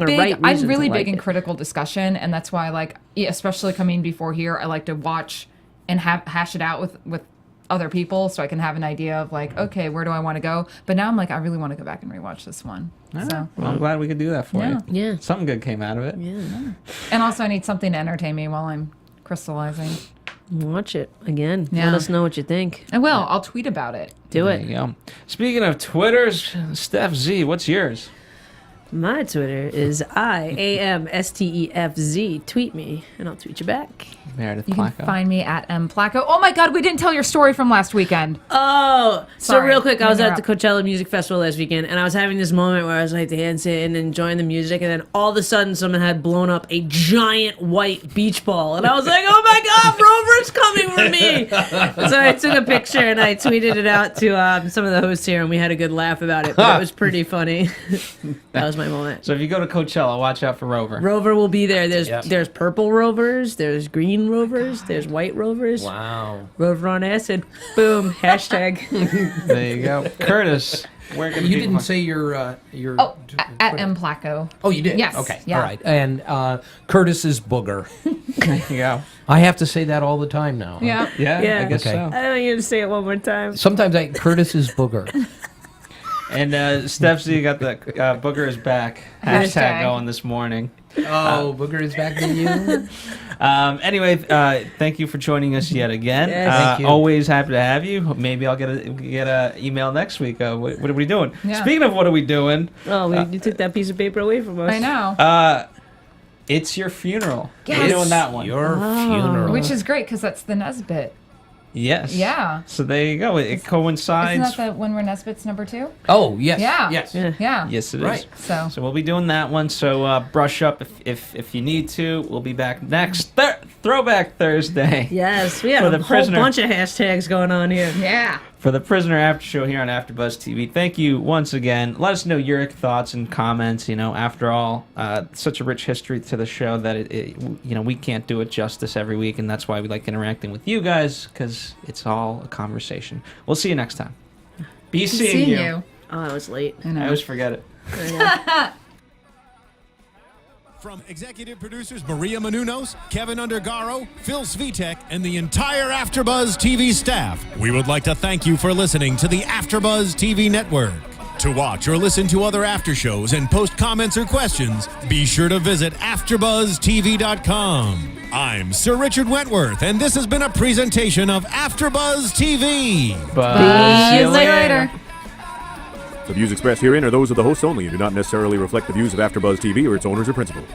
D: really big in
C: it.
D: critical discussion, and that's why I like, especially coming before here, I like to watch and hash it out with other people so I can have an idea of like, okay, where do I want to go? But now I'm like, I really want to go back and rewatch this one. So.
B: Well, I'm glad we could do that for you.
C: Yeah.
B: Something good came out of it.
C: Yeah.
D: And also, I need something to entertain me while I'm crystallizing.
C: Watch it again.
D: Yeah.
C: Let us know what you think.
D: I will. I'll tweet about it.
C: Do
B: There
C: it.
B: you go. Speaking of Twitters, Steph Z, what's yours?
C: My Twitter is IAMSTEFZ. Tweet me, and I'll tweet you back.
B: Meredith
D: You can
B: Placco.
D: find me at mplaco. Oh my God, we didn't tell your story from last weekend.
C: Oh, so
D: Sorry.
C: real quick, I was at the
D: Interrupt.
C: Coachella Music Festival last weekend, and I was having this moment where I was like dancing and enjoying the music, and then all of a sudden, someone had blown up a giant white beach ball, and I was like, "Oh my God, Rover's coming for me!" So I took a picture and I tweeted it out to some of the hosts here, and we had a good laugh about it. But it was pretty funny. That was my moment.
B: So if you go to Coachella, watch out for Rover.
C: Rover will be there. There's
E: Yep.
C: there's purple rovers, there's green rovers, there's white rovers.
E: Wow.
C: Rover on acid. Boom. Hashtag.
B: There you go. Curtis, where can
E: You
B: people
E: didn't
B: find-
E: say your
D: Oh, at mplaco.
E: Oh, you did?
D: Yes,
E: Okay.
D: yeah.
E: All right. And Curtis is booger.
B: There you go.
E: I have to say that all the time now. huh?
D: Yeah.
B: Yeah,
C: Yeah.
B: I guess
E: Okay.
B: so.
C: I don't need to say it one more time.
E: Sometimes Curtis is booger.
B: And Steph's, you got the booger is back hashtag going this morning.
E: Oh, Booger is back to you.
B: Anyway, thank you for joining us yet again.
C: Yes.
E: Thank you.
B: Always happy to have you. Maybe I'll get a email next week. What are we doing?
D: Yeah.
B: Speaking of what are we doing?
C: Oh, you took that piece of paper away from us.
D: I know.
B: It's your funeral.
D: Yes.
B: We're doing that one.
E: Your funeral.
D: Which is great because that's the Nesbit.
B: Yes.
D: Yeah.
B: So there you go. It coincides.
D: Isn't that the When We're Nesbit's number 2?
E: Oh, yes.
D: Yeah.
E: Yes.
D: Yeah.
B: Yes, it is.
E: Right.
D: So
B: So we'll be doing that one. So brush up if you need to. We'll be back next Throwback Thursday.
C: Yes, we had
B: For
C: a
B: the
C: whole
B: prisoner.
C: bunch of hashtags going on here.
D: yeah.
B: For the Prisoner After Show here on AfterBuzz TV. Thank you once again. Let us know your thoughts and comments. After all, such a rich history to the show that we can't do it justice every week, and that's why we like interacting with you guys because it's all a conversation. We'll see you next time. Be seeing you.
C: Oh, I was late.
D: I know.
B: I always forget it.
A: From executive producers Maria Menounos, Kevin Undergaro, Phil Svitek, and the entire AfterBuzz TV staff, we would like to thank you for listening to the AfterBuzz TV network. To watch or listen to other after shows and post comments or questions, be sure to visit AfterBuzzTV.com. I'm Sir Richard Wentworth, and this has been a presentation of AfterBuzz TV.
B: Bye.
D: See you later.
F: The views expressed herein are those of the hosts only and do not necessarily reflect the views of AfterBuzz TV or its owners or principals.